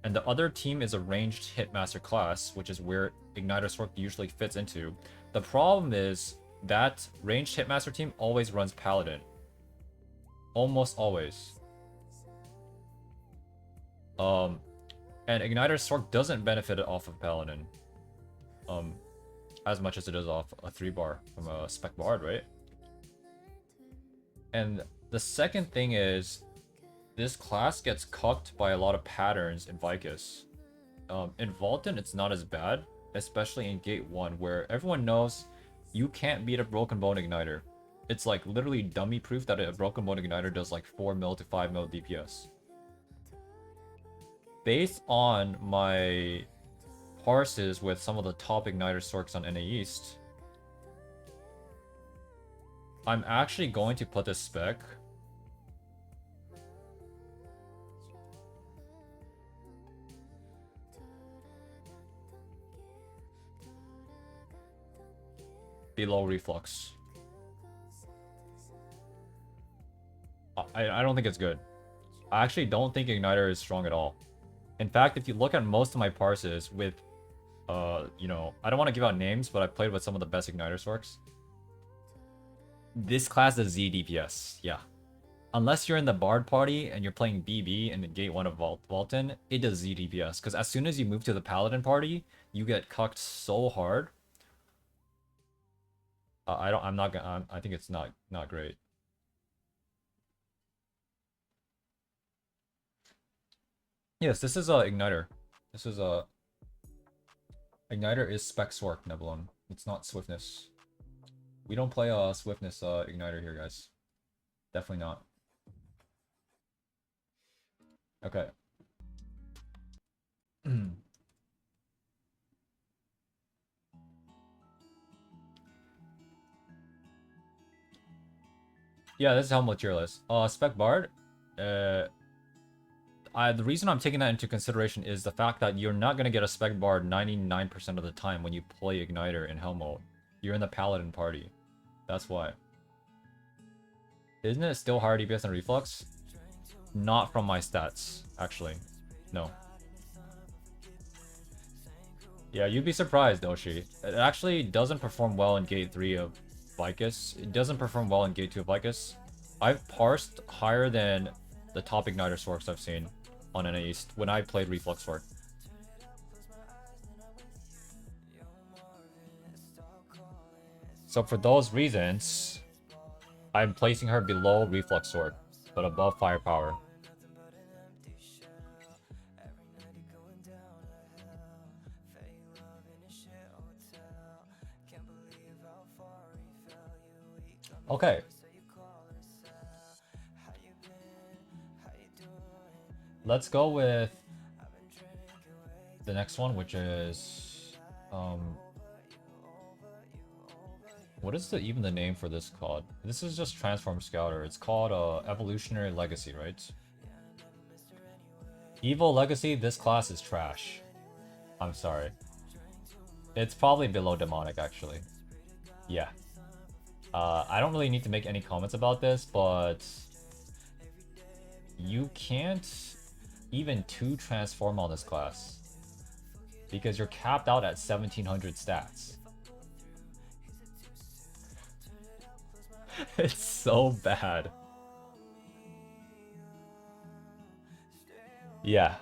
And the other team is a ranged Hitmaster class, which is where Igniter Sork usually fits into. The problem is that ranged Hitmaster team always runs Paladin. Almost always. And Igniter Sork doesn't benefit off of Paladin. As much as it does off a 3-bar from a Spec Bard, right? And the second thing is, this class gets cucked by a lot of patterns in Vicus. In Vulcan, it's not as bad, especially in Gate 1, where everyone knows you can't beat a Broken Bone Igniter. It's like literally dummy proof that a Broken Bone Igniter does like 4 mil to 5 mil DPS. Based on my parses with some of the top Igniter Sorks on NA East, I'm actually going to put this spec below Reflux. I don't think it's good. I actually don't think Igniter is strong at all. In fact, if you look at most of my parses with, you know, I don't want to give out names, but I played with some of the best Igniter Sorks. This class is Z DPS, yeah. Unless you're in the Bard party and you're playing BB in the Gate 1 of Vulcan, it does Z DPS. Because as soon as you move to the Paladin party, you get cucked so hard. I think it's not great. Yes, this is Igniter. This is Igniter is Spec Sork, Nebulon. It's not Swiftness. We don't play Swiftness Igniter here, guys. Definitely not. Okay. Yeah, this is Hellmode tier list. Spec Bard. The reason I'm taking that into consideration is the fact that you're not gonna get a Spec Bard 99% of the time when you play Igniter in Hellmode. You're in the Paladin party. That's why. Isn't it still higher DPS than Reflux? Not from my stats, actually. No. Yeah, you'd be surprised, Oshi. It actually doesn't perform well in Gate 3 of Vicus. It doesn't perform well in Gate 2 of Vicus. I've parsed higher than the top Igniter Sorks I've seen on NA East when I played Reflux Sork. So for those reasons, I'm placing her below Reflux Sork, but above Firepower. Okay. Let's go with the next one, which is what is even the name for this called? This is just Transform Scouter. It's called Evolutionary Legacy, right? Evil Legacy, this class is trash. I'm sorry. It's probably below Demonic, actually. Yeah. I don't really need to make any comments about this, but you can't even 2 transform on this class because you're capped out at 1700 stats. It's so bad. Yeah.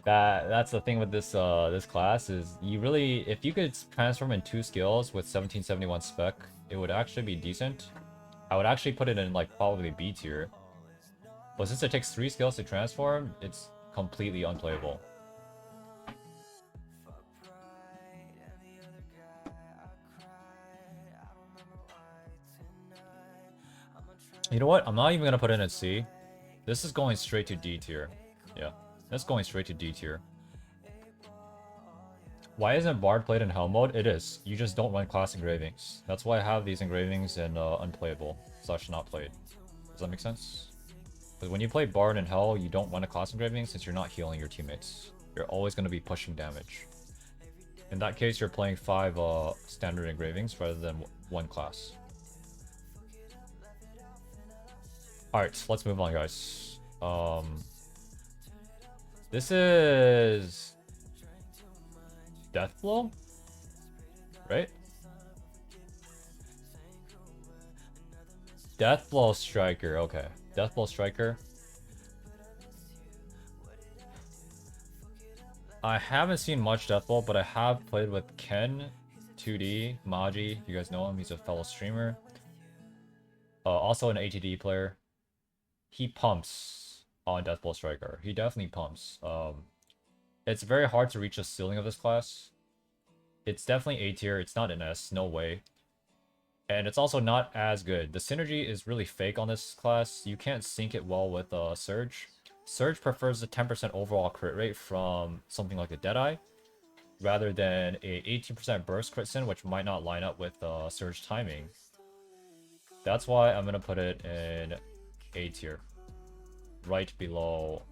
That's the thing with this this class is you really, if you could transform in 2 skills with 1771 spec, it would actually be decent. I would actually put it in like probably B tier. But since it takes 3 skills to transform, it's completely unplayable. You know what? I'm not even gonna put it in C. This is going straight to D tier. Yeah, that's going straight to D tier. Why isn't Bard played in Hellmode? It is. You just don't run class engravings. That's why I have these engravings in unplayable / not played. Does that make sense? Because when you play Bard in Hell, you don't run a class engraving since you're not healing your teammates. You're always going to be pushing damage. In that case, you're playing 5 standard engravings rather than 1 class. Alright, let's move on, guys. This is Deathblow, right? Deathblow Striker, okay. Deathblow Striker. I haven't seen much Deathblow, but I have played with Ken, 2D, Maji. You guys know him, he's a fellow streamer. Also an ATD player. He pumps on Deathblow Striker. He definitely pumps. It's very hard to reach the ceiling of this class. It's definitely A tier. It's not an S. No way. And it's also not as good. The synergy is really fake on this class. You can't sync it well with Surge. Surge prefers a 10% overall crit rate from something like a Deadeye, rather than a 18% burst crit sin, which might not line up with Surge timing. That's why I'm going to put it in A tier. Right below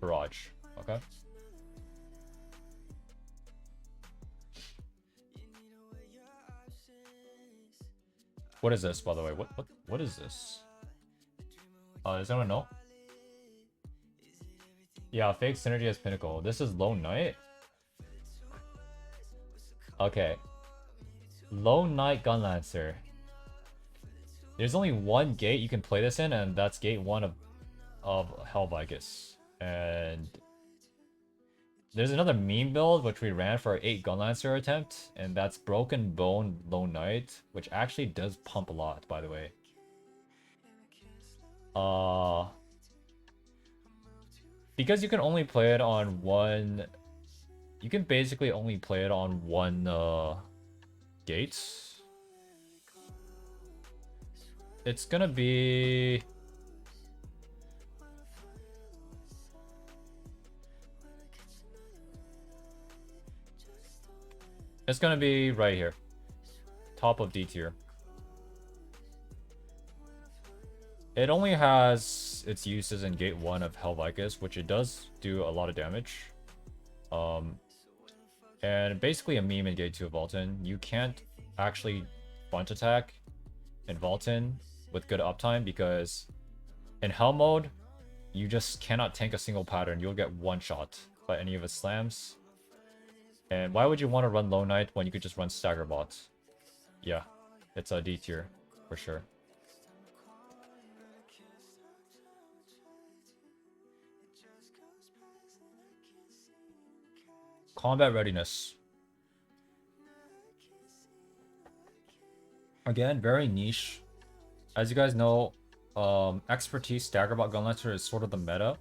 Barrage. Okay? What is this, by the way? What is this? Does anyone know? Yeah, fake synergy as Pinnacle. This is Lone Knight? Okay. Lone Knight Gunlancer. There's only 1 gate you can play this in, and that's gate 1 of Helvicus. And there's another meme build which we ran for our 8 Gunlancer attempt, and that's Broken Bone Lone Knight, which actually does pump a lot, by the way. Because you can only play it on 1... You can basically only play it on 1 gate. It's gonna be... It's gonna be right here. Top of D tier. It only has its uses in gate 1 of Helvicus, which it does do a lot of damage. And basically a meme in gate 2 of Vulcan. You can't actually bunch attack in Vulcan with good uptime because in Hellmode, you just cannot tank a single pattern. You'll get one shot by any of its slams. And why would you want to run Lone Knight when you could just run Staggerbot? Yeah, it's a D tier for sure. Combat readiness. Again, very niche. As you guys know, expertise Staggerbot Gunlancer is sort of the meta.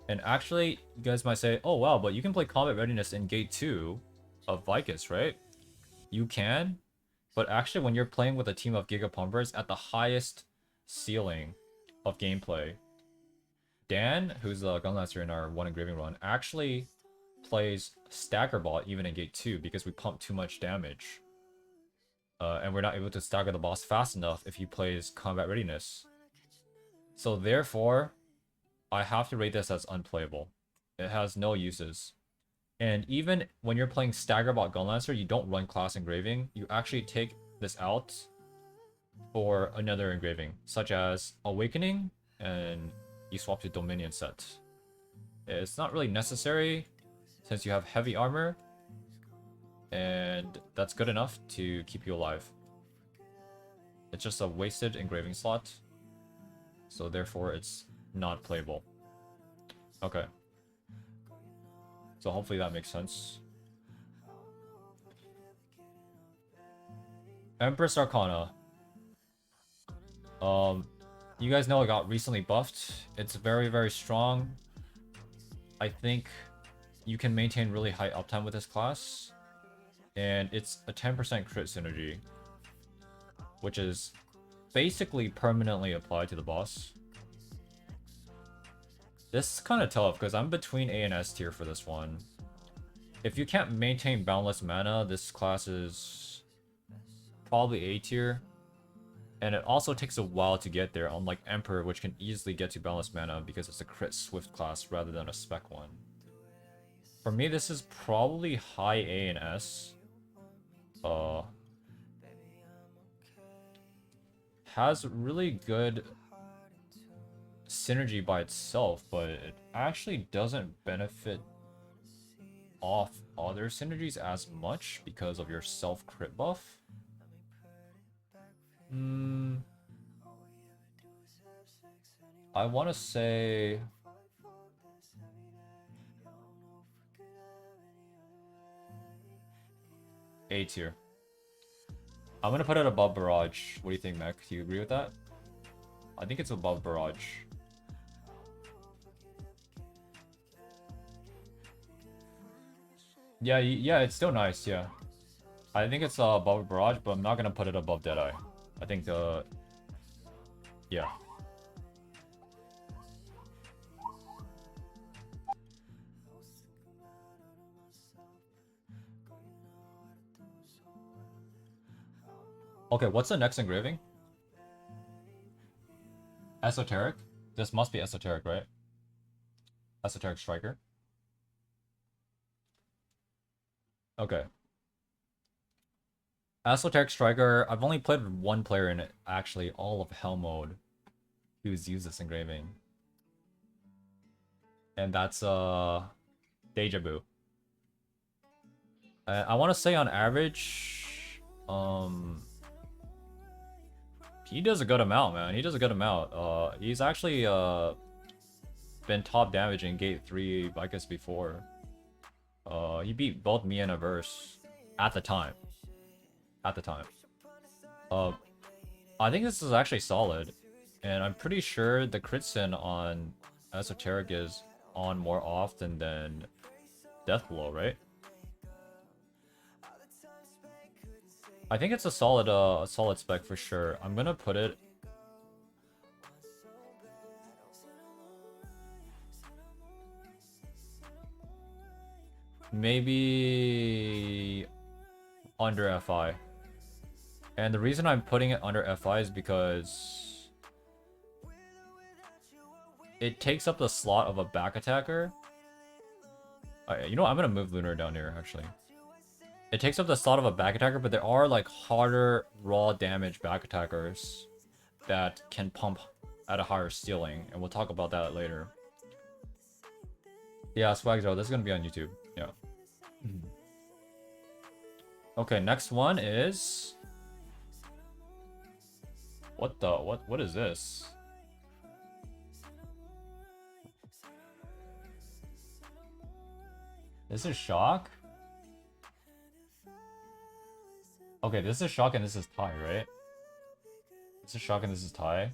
And actually, you guys might say, oh wow, but you can play combat readiness in gate 2 of Vicus, right? You can, But actually, when you're playing with a team of Giga Pumpers at the highest ceiling of gameplay, Dan, who's the Gunlancer in our one engraving run, actually plays Staggerbot even in Gate 2 because we pump too much damage. And we're not able to stagger the boss fast enough if he plays Combat Readiness. So therefore, I have to rate this as unplayable. It has no uses. And even when you're playing Staggerbot Gunlancer, you don't run class engraving. You actually take this out for another engraving, such as Awakening, and you swap to Dominion set. It's not really necessary since you have heavy armor, and that's good enough to keep you alive. It's just a wasted engraving slot, so therefore it's not playable. Okay. So hopefully that makes sense. Empress Arcana. You guys know it got recently buffed. It's very, very strong. I think you can maintain really high uptime with this class. And it's a 10% crit synergy, which is basically permanently applied to the boss. This is kind of tough because I'm between A and S tier for this one. If you can't maintain boundless mana, this class is probably A tier. And it also takes a while to get there, unlike Emperor, which can easily get to boundless mana because it's a crit swift class rather than a spec one. For me, this is probably high A and S. Has really good synergy by itself, but it actually doesn't benefit off other synergies as much because of your self crit buff. I want to say A tier. I'm gonna put it above Barrage. What do you think, Mech? Do you agree with that? I think it's above Barrage. Yeah, yeah, it's still nice, yeah. I think it's above Barrage, but I'm not gonna put it above Deadeye. I think yeah. Okay, what's the next engraving? Esoteric? This must be Esoteric, right? Esoteric Striker. Okay. Esoteric Striker, I've only played with one player in it, actually, all of Hellmode, who's used this engraving. And that's, Deja Vu. I want to say on average, he does a good amount, man. He does a good amount. He's actually, been top damage in Gate 3, I guess, before. He beat both me and Averse at the time. I think this is actually solid, and I'm pretty sure the crit sin on Esoteric is on more often than Deathblow, right? I think it's a solid spec for sure. I'm gonna put it maybe under FI. And the reason I'm putting it under FI is because it takes up the slot of a back attacker. You know what? I'm gonna move Lunar down here, actually. It takes up the slot of a back attacker, but there are like harder raw damage back attackers that can pump at a higher ceiling, and we'll talk about that later. Yeah, Swagzo, this is gonna be on YouTube. Yeah. Okay, next one is what is this? This is Shock? Okay, this is Shock and this is Tai, right? This is Shock and this is Tai.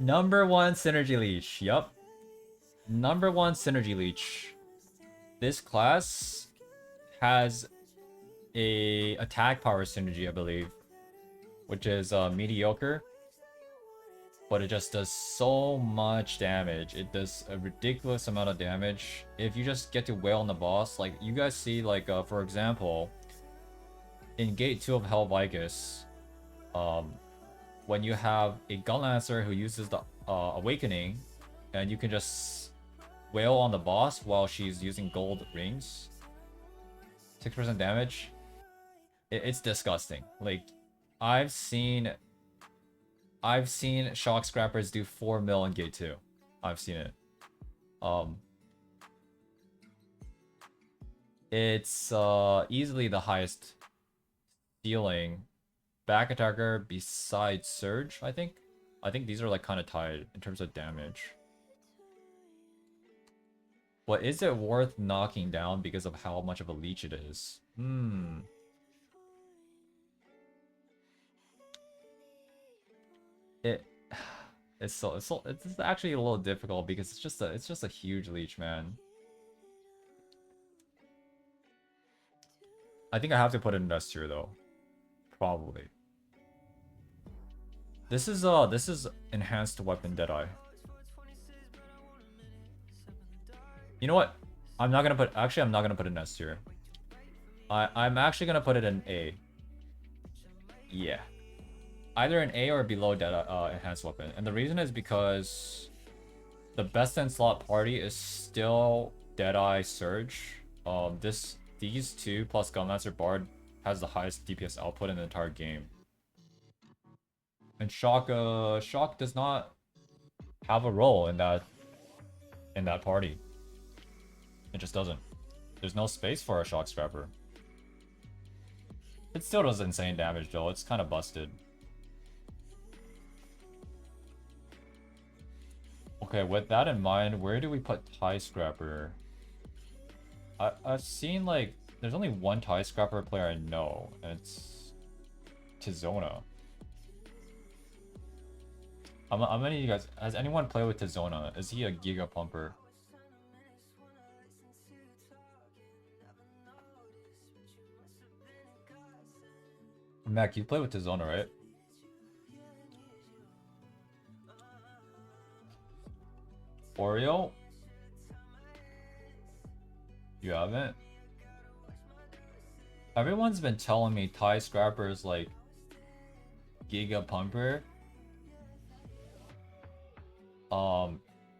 Number 1 Synergy Leech, yup. Number 1 Synergy Leech. This class has a attack power synergy, I believe, which is mediocre, but it just does so much damage. It does a ridiculous amount of damage. If you just get to wail on the boss, like you guys see, like for example, in Gate 2 of Hell Vicus, when you have a Gunlancer who uses the Awakening, and you can just wail on the boss while she's using gold rings, 6% damage. It's disgusting. Like, I've seen Shock Scrappers do 4 mil in Gate 2. I've seen it. It's easily the highest ceiling back attacker besides Surge, I think. I think these are like kind of tied in terms of damage. But is it worth knocking down because of how much of a leech it is? It's actually a little difficult because it's just a huge leech, man. I think I have to put it in S tier though. Probably. This is enhanced weapon Deadeye. You know what? I'm not gonna put it in S tier. I'm actually gonna put it in A. Yeah. Either an A or below Deadeye enhanced weapon. And the reason is because the best in slot party is still Deadeye Surge. These two plus Gunlancer Bard has the highest DPS output in the entire game. And Shock does not have a role in that party. It just doesn't. There's no space for a Shock Scrapper. It still does insane damage though. It's kind of busted. Okay, with that in mind, where do we put TIE Scrapper? I've seen like there's only one TIE Scrapper player I know, and it's Tizona. How many of you guys has anyone played with Tizona? Is he a Giga Pumper? Mac, you play with Tizona, right? Oreo? You haven't? Everyone's been telling me TIE Scrapper is like Giga Pumper.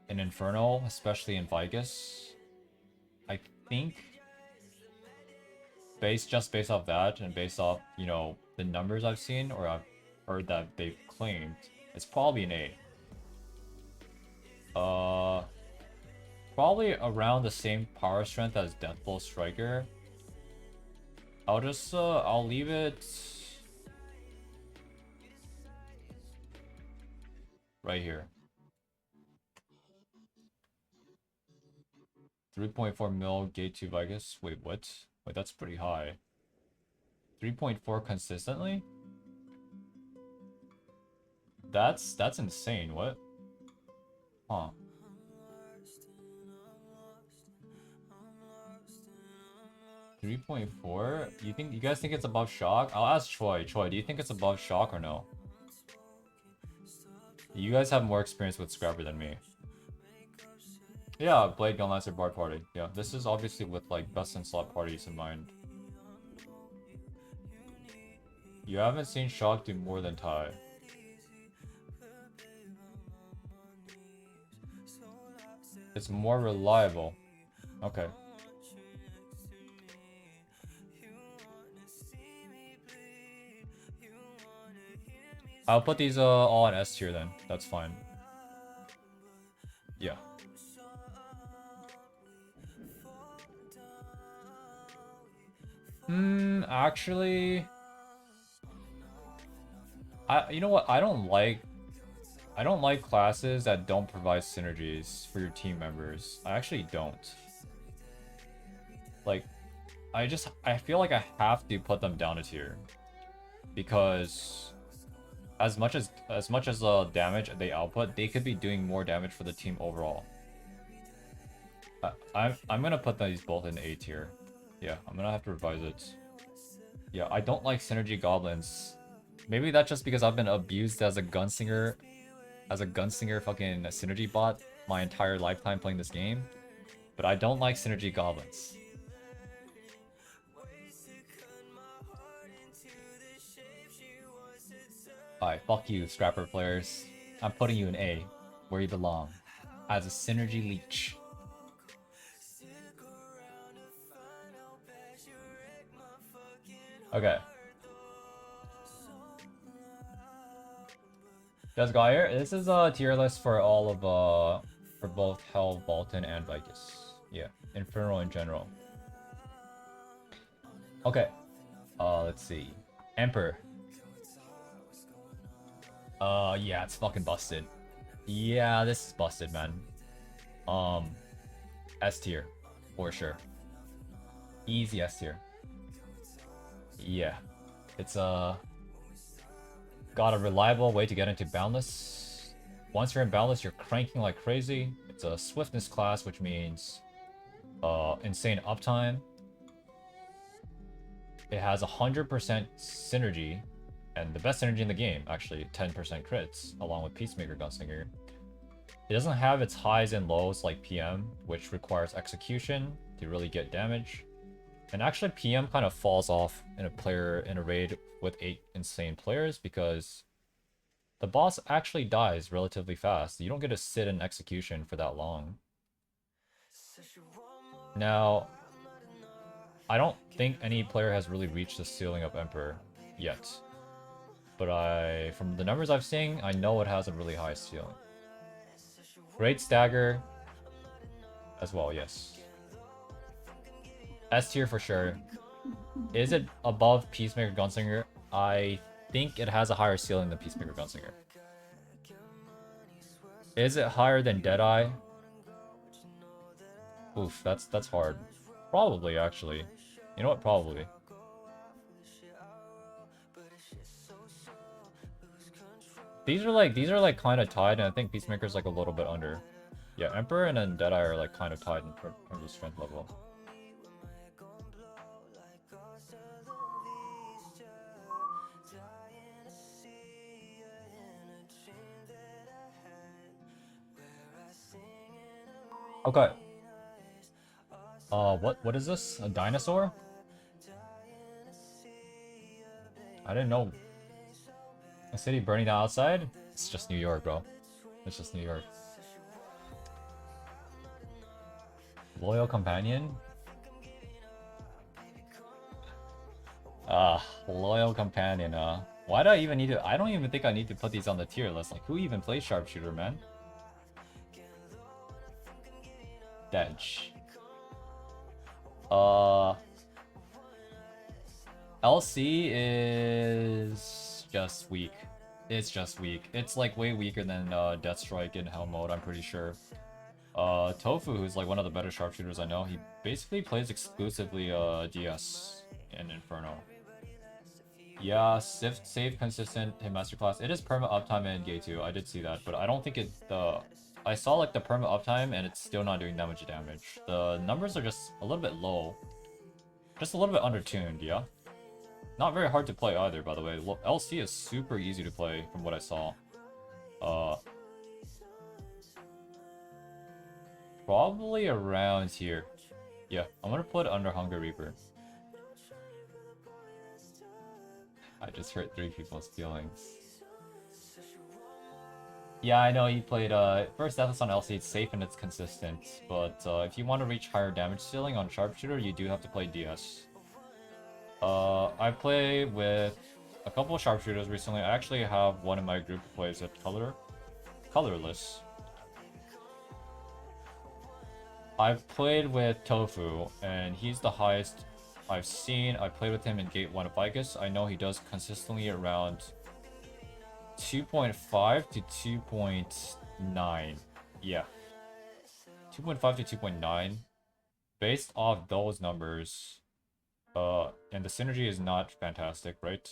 In Inferno, especially in Vicus. I think just based off that and based off, you know, the numbers I've seen or I've heard that they've claimed, it's probably an 8. Probably around the same power strength as Deathblow Striker. I'll leave it right here. 3.4 mil Gate 2 Vicus. Wait, what? Wait, that's pretty high. 3.4 consistently? That's insane. What? Huh. 3.4? You guys think it's above Shock? I'll ask Choi. Choi, do you think it's above Shock or no? You guys have more experience with Scrapper than me. Yeah, Blade Gunlancer Bard Party. Yeah, this is obviously with like best in slot parties in mind. You haven't seen Shock do more than TIE. It's more reliable. Okay. I'll put these all in S tier then. That's fine. Yeah. Actually, you know what? I don't like classes that don't provide synergies for your team members. I actually don't. Like, I feel like I have to put them down a tier because as much as damage they output, they could be doing more damage for the team overall. I'm gonna put these both in A tier. Yeah, I'm gonna have to revise it. Yeah, I don't like synergy goblins. Maybe that's just because I've been abused as a gunslinger, fucking synergy bot my entire lifetime playing this game. But I don't like synergy goblins. Alright, fuck you, Scrapper players. I'm putting you in A, where you belong, as a synergy leech. Okay. Desgair, this is a tier list for all of for both Hell, Bolton, and Vicus. Yeah, Inferno in general. Okay. Let's see. Emperor. Yeah, it's fucking busted. Yeah, this is busted, man. S tier, for sure. Easy S tier. Yeah, it's got a reliable way to get into Boundless. Once you're in Boundless, you're cranking like crazy. It's a swiftness class, which means insane uptime. It has 100% synergy, and the best synergy in the game, actually 10% crits, along with Peacemaker Gunslinger. It doesn't have its highs and lows like PM, which requires execution to really get damage. And actually PM kind of falls off in a raid with 8 insane players because the boss actually dies relatively fast. You don't get to sit in execution for that long. Now, I don't think any player has really reached the ceiling of Emperor yet. But from the numbers I've seen, I know it has a really high ceiling. Great stagger as well, yes. S tier for sure. Is it above Peacemaker Gunslinger? I think it has a higher ceiling than Peacemaker Gunslinger. Is it higher than Deadeye? Oof, that's hard. Probably, actually. You know what? Probably. These are like kind of tied, and I think Peacemaker's like a little bit under. Yeah, Emperor and then Deadeye are like kind of tied in terms of strength level. Okay. What is this? A dinosaur? I didn't know. A city burning down outside? It's just New York, bro. It's just New York. Loyal companion? Loyal companion, why do I even need to? I don't even think I need to put these on the tier list. Like, who even plays sharpshooter, man? Dench. LC is just weak. It's just weak. It's like way weaker than Deathstrike in Hellmode, I'm pretty sure. Tofu, who's like one of the better sharpshooters I know, he basically plays exclusively DS in Inferno. Yeah, safe, consistent, hit masterclass. It is perma uptime in Gate 2. I did see that, but I don't think I saw like the perma uptime and it's still not doing that much damage. The numbers are just a little bit low. Just a little bit undertuned, yeah? Not very hard to play either, by the way. LC is super easy to play from what I saw. Probably around here. Yeah, I'm gonna put under Hunger Reaper. I just hurt 3 people's feelings. Yeah, I know you played first Deathless on LC, it's safe and it's consistent, but if you want to reach higher damage ceiling on Sharpshooter, you do have to play DS. I play with a couple of Sharpshooters recently. I actually have one in my group who plays it colorless. I've played with Tofu, and he's the highest I've seen. I played with him in Gate 1 of Vicus. I know he does consistently around 2.5 to 2.9. Yeah. 2.5 to 2.9. Based off those numbers, and the synergy is not fantastic, right?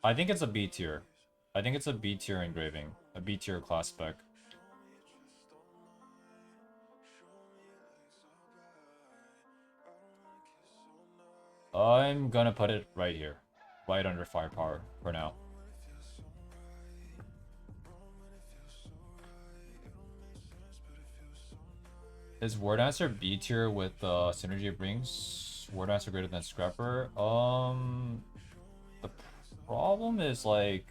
I think it's a B tier. I think it's a B tier engraving. A B tier class spec. I'm gonna put it right here. Right under firepower for now. Is Word Answer B tier with synergy it brings? Word Answer greater than Scrapper? The problem is like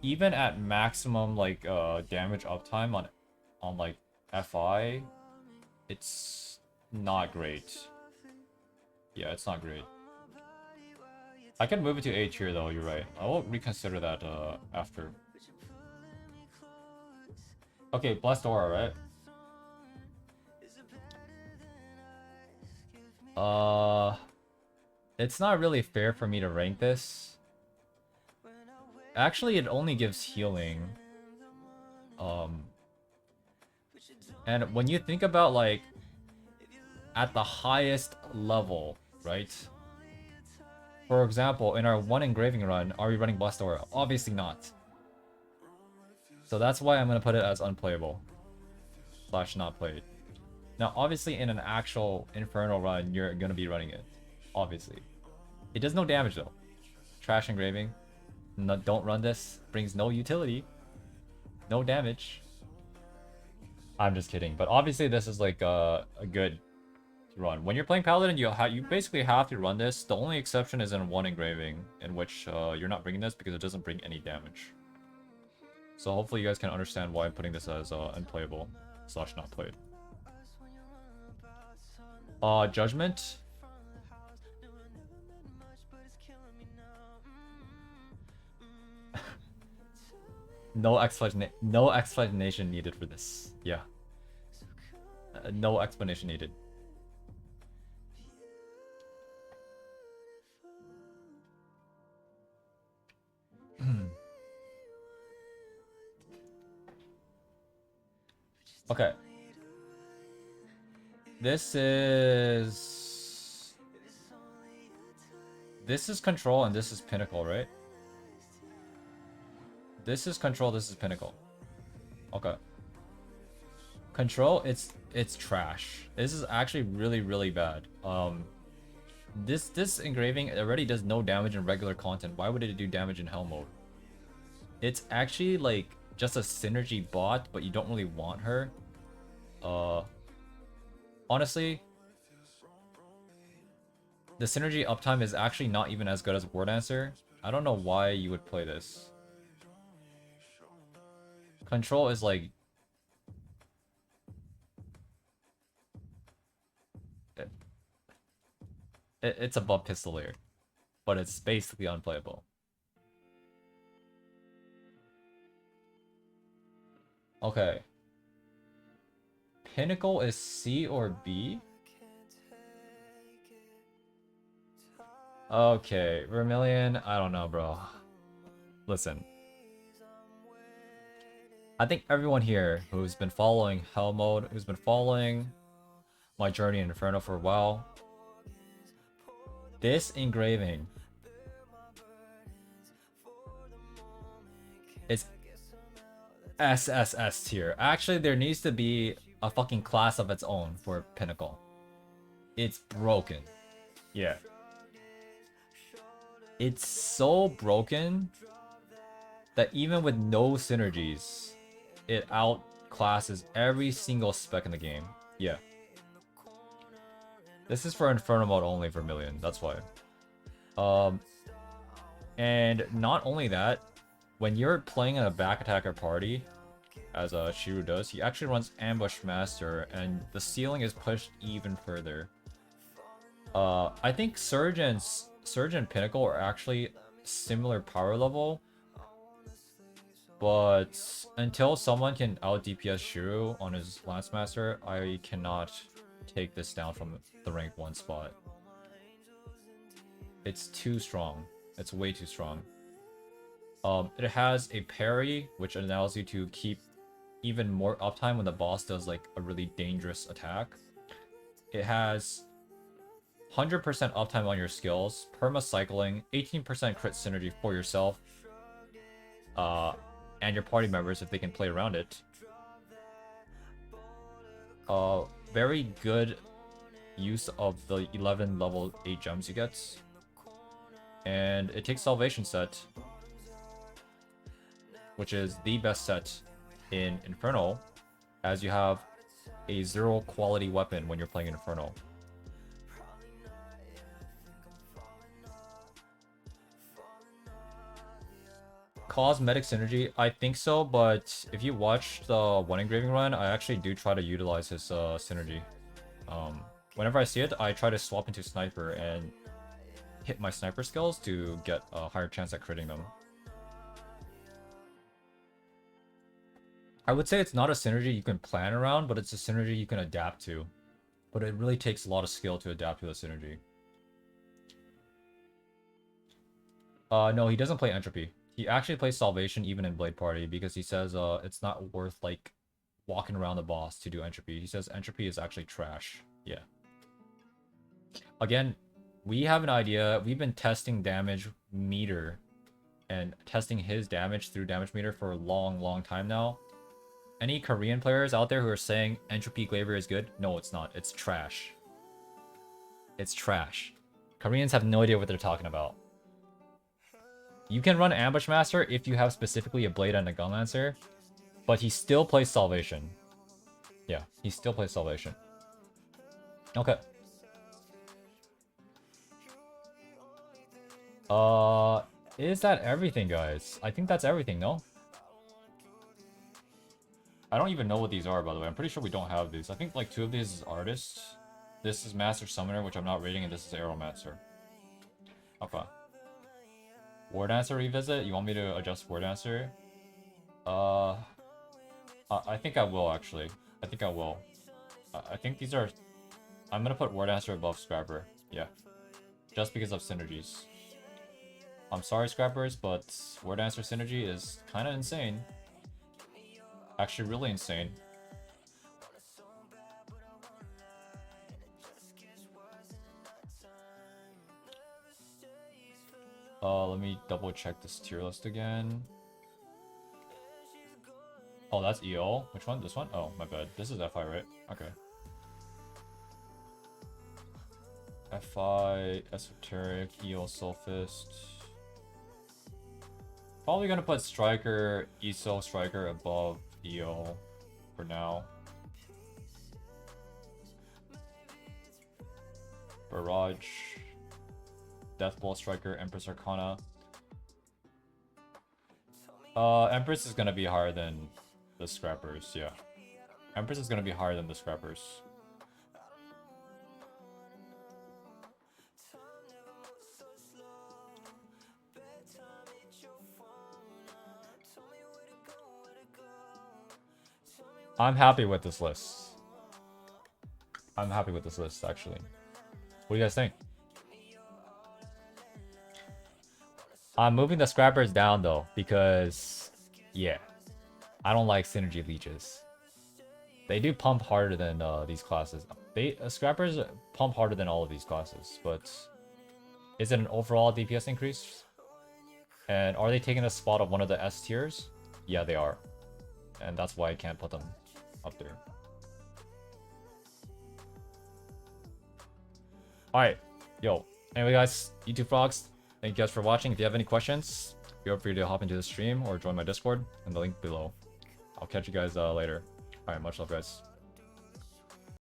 even at maximum like damage uptime on like FI, it's not great. Yeah, it's not great. I can move it to A tier though, you're right. I will reconsider that after. Okay, Blessed Aura, right? It's not really fair for me to rank this. Actually, it only gives healing. And when you think about like at the highest level, right? For example, in our one engraving run, are we running Blessed Aura? Obviously not. So that's why I'm gonna put it as unplayable. / not played. Now, obviously in an actual Inferno run, you're gonna be running it. Obviously. It does no damage though. Trash engraving. No, don't run this. Brings no utility. No damage. I'm just kidding. But obviously this is like a good run. When you're playing Paladin, you basically have to run this. The only exception is in one engraving, in which you're not bringing this because it doesn't bring any damage. So hopefully you guys can understand why I'm putting this as unplayable / not played. Judgment. No explanation needed for this. Yeah. No explanation needed. Okay. This is Control and this is Pinnacle, right? This is Control, this is Pinnacle. Okay. Control, it's trash. This is actually really bad. This engraving already does no damage in regular content. Why would it do damage in Hellmode? It's actually like just a synergy bot, but you don't really want her. Honestly, the synergy uptime is actually not even as good as Word Answer. I don't know why you would play this. Control is like... It's above Pistolier, but it's basically unplayable. Okay. Pinnacle is C or B? Okay, Vermilion, I don't know, bro. Listen. I think everyone here who's been following Hellmode, who's been following my journey in Inferno for a while, this engraving is SSS tier. Actually, there needs to be a fucking class of its own for Pinnacle. It's broken. Yeah. It's so broken that even with no synergies, it outclasses every single spec in the game. Yeah. This is for Inferno mode only, Vermilion. That's why. And not only that, when you're playing in a back attacker party, as Shiru does, he actually runs Ambush Master, and the ceiling is pushed even further. I think Surge and Pinnacle are actually similar power level, but until someone can out DPS Shiru on his Lance Master, I cannot take this down from the rank 1 spot. It's too strong. It's way too strong. It has a parry, which allows you to keep even more uptime when the boss does like a really dangerous attack. It has 100% uptime on your skills, perma cycling, 18% crit synergy for yourself, and your party members if they can play around it. Very good use of the 11 level 8 gems you get. And it takes Salvation set, which is the best set in Inferno, as you have a 0 quality weapon when you're playing Inferno. Cosmetic synergy, I think so, but if you watch the one engraving run, I actually do try to utilize his synergy. Whenever I see it, I try to swap into sniper and hit my sniper skills to get a higher chance at critting them. I would say it's not a synergy you can plan around, but it's a synergy you can adapt to. But it really takes a lot of skill to adapt to the synergy. No, he doesn't play Entropy. He actually plays Salvation even in Blade Party because he says it's not worth like walking around the boss to do Entropy. He says Entropy is actually trash. Yeah. Again, we have an idea. We've been testing damage meter and testing his damage through damage meter for a long time now. Any Korean players out there who are saying Entropy Glavier is good? No, it's not. It's trash. It's trash. Koreans have no idea what they're talking about. You can run Ambush Master if you have specifically a Blade and a Gun Lancer, but he still plays Salvation. Yeah, he still plays Salvation. Okay. Is that everything, guys? I think that's everything, no? I don't even know what these are, by the way. I'm pretty sure we don't have these. I think like 2 of these is Artist. This is Master Summoner, which I'm not rating, and this is Aeromancer. Okay. War Dancer revisit? You want me to adjust War Dancer? I think I will, actually. I think I will. I think these are... I'm gonna put War Dancer above Scrapper. Yeah. Just because of synergies. I'm sorry, Scrappers, but War Dancer synergy is kind of insane. Actually, really insane. Let me double check this tier list again. Oh, that's EO. Which one? This one? Oh, my bad. This is FI, right? Okay. FI, Esoteric, EO, Soulfist. Probably gonna put Striker, ESO, Striker above EO for now. Barrage, Deathball, Striker, Empress, Arcana. Empress is gonna be higher than the Scrappers, yeah. Empress is gonna be higher than the Scrappers. I'm happy with this list. I'm happy with this list, actually. What do you guys think? I'm moving the Scrappers down, though, because, yeah, I don't like Synergy Leeches. They do pump harder than these classes. Scrappers pump harder than all of these classes, but is it an overall DPS increase? And are they taking the spot of one of the S tiers? Yeah, they are. And that's why I can't put them up there. Alright, yo. Anyway, guys, YouTube Frogs, thank you guys for watching. If you have any questions, feel free to hop into the stream or join my Discord in the link below. I'll catch you guys later. Alright, much love, guys.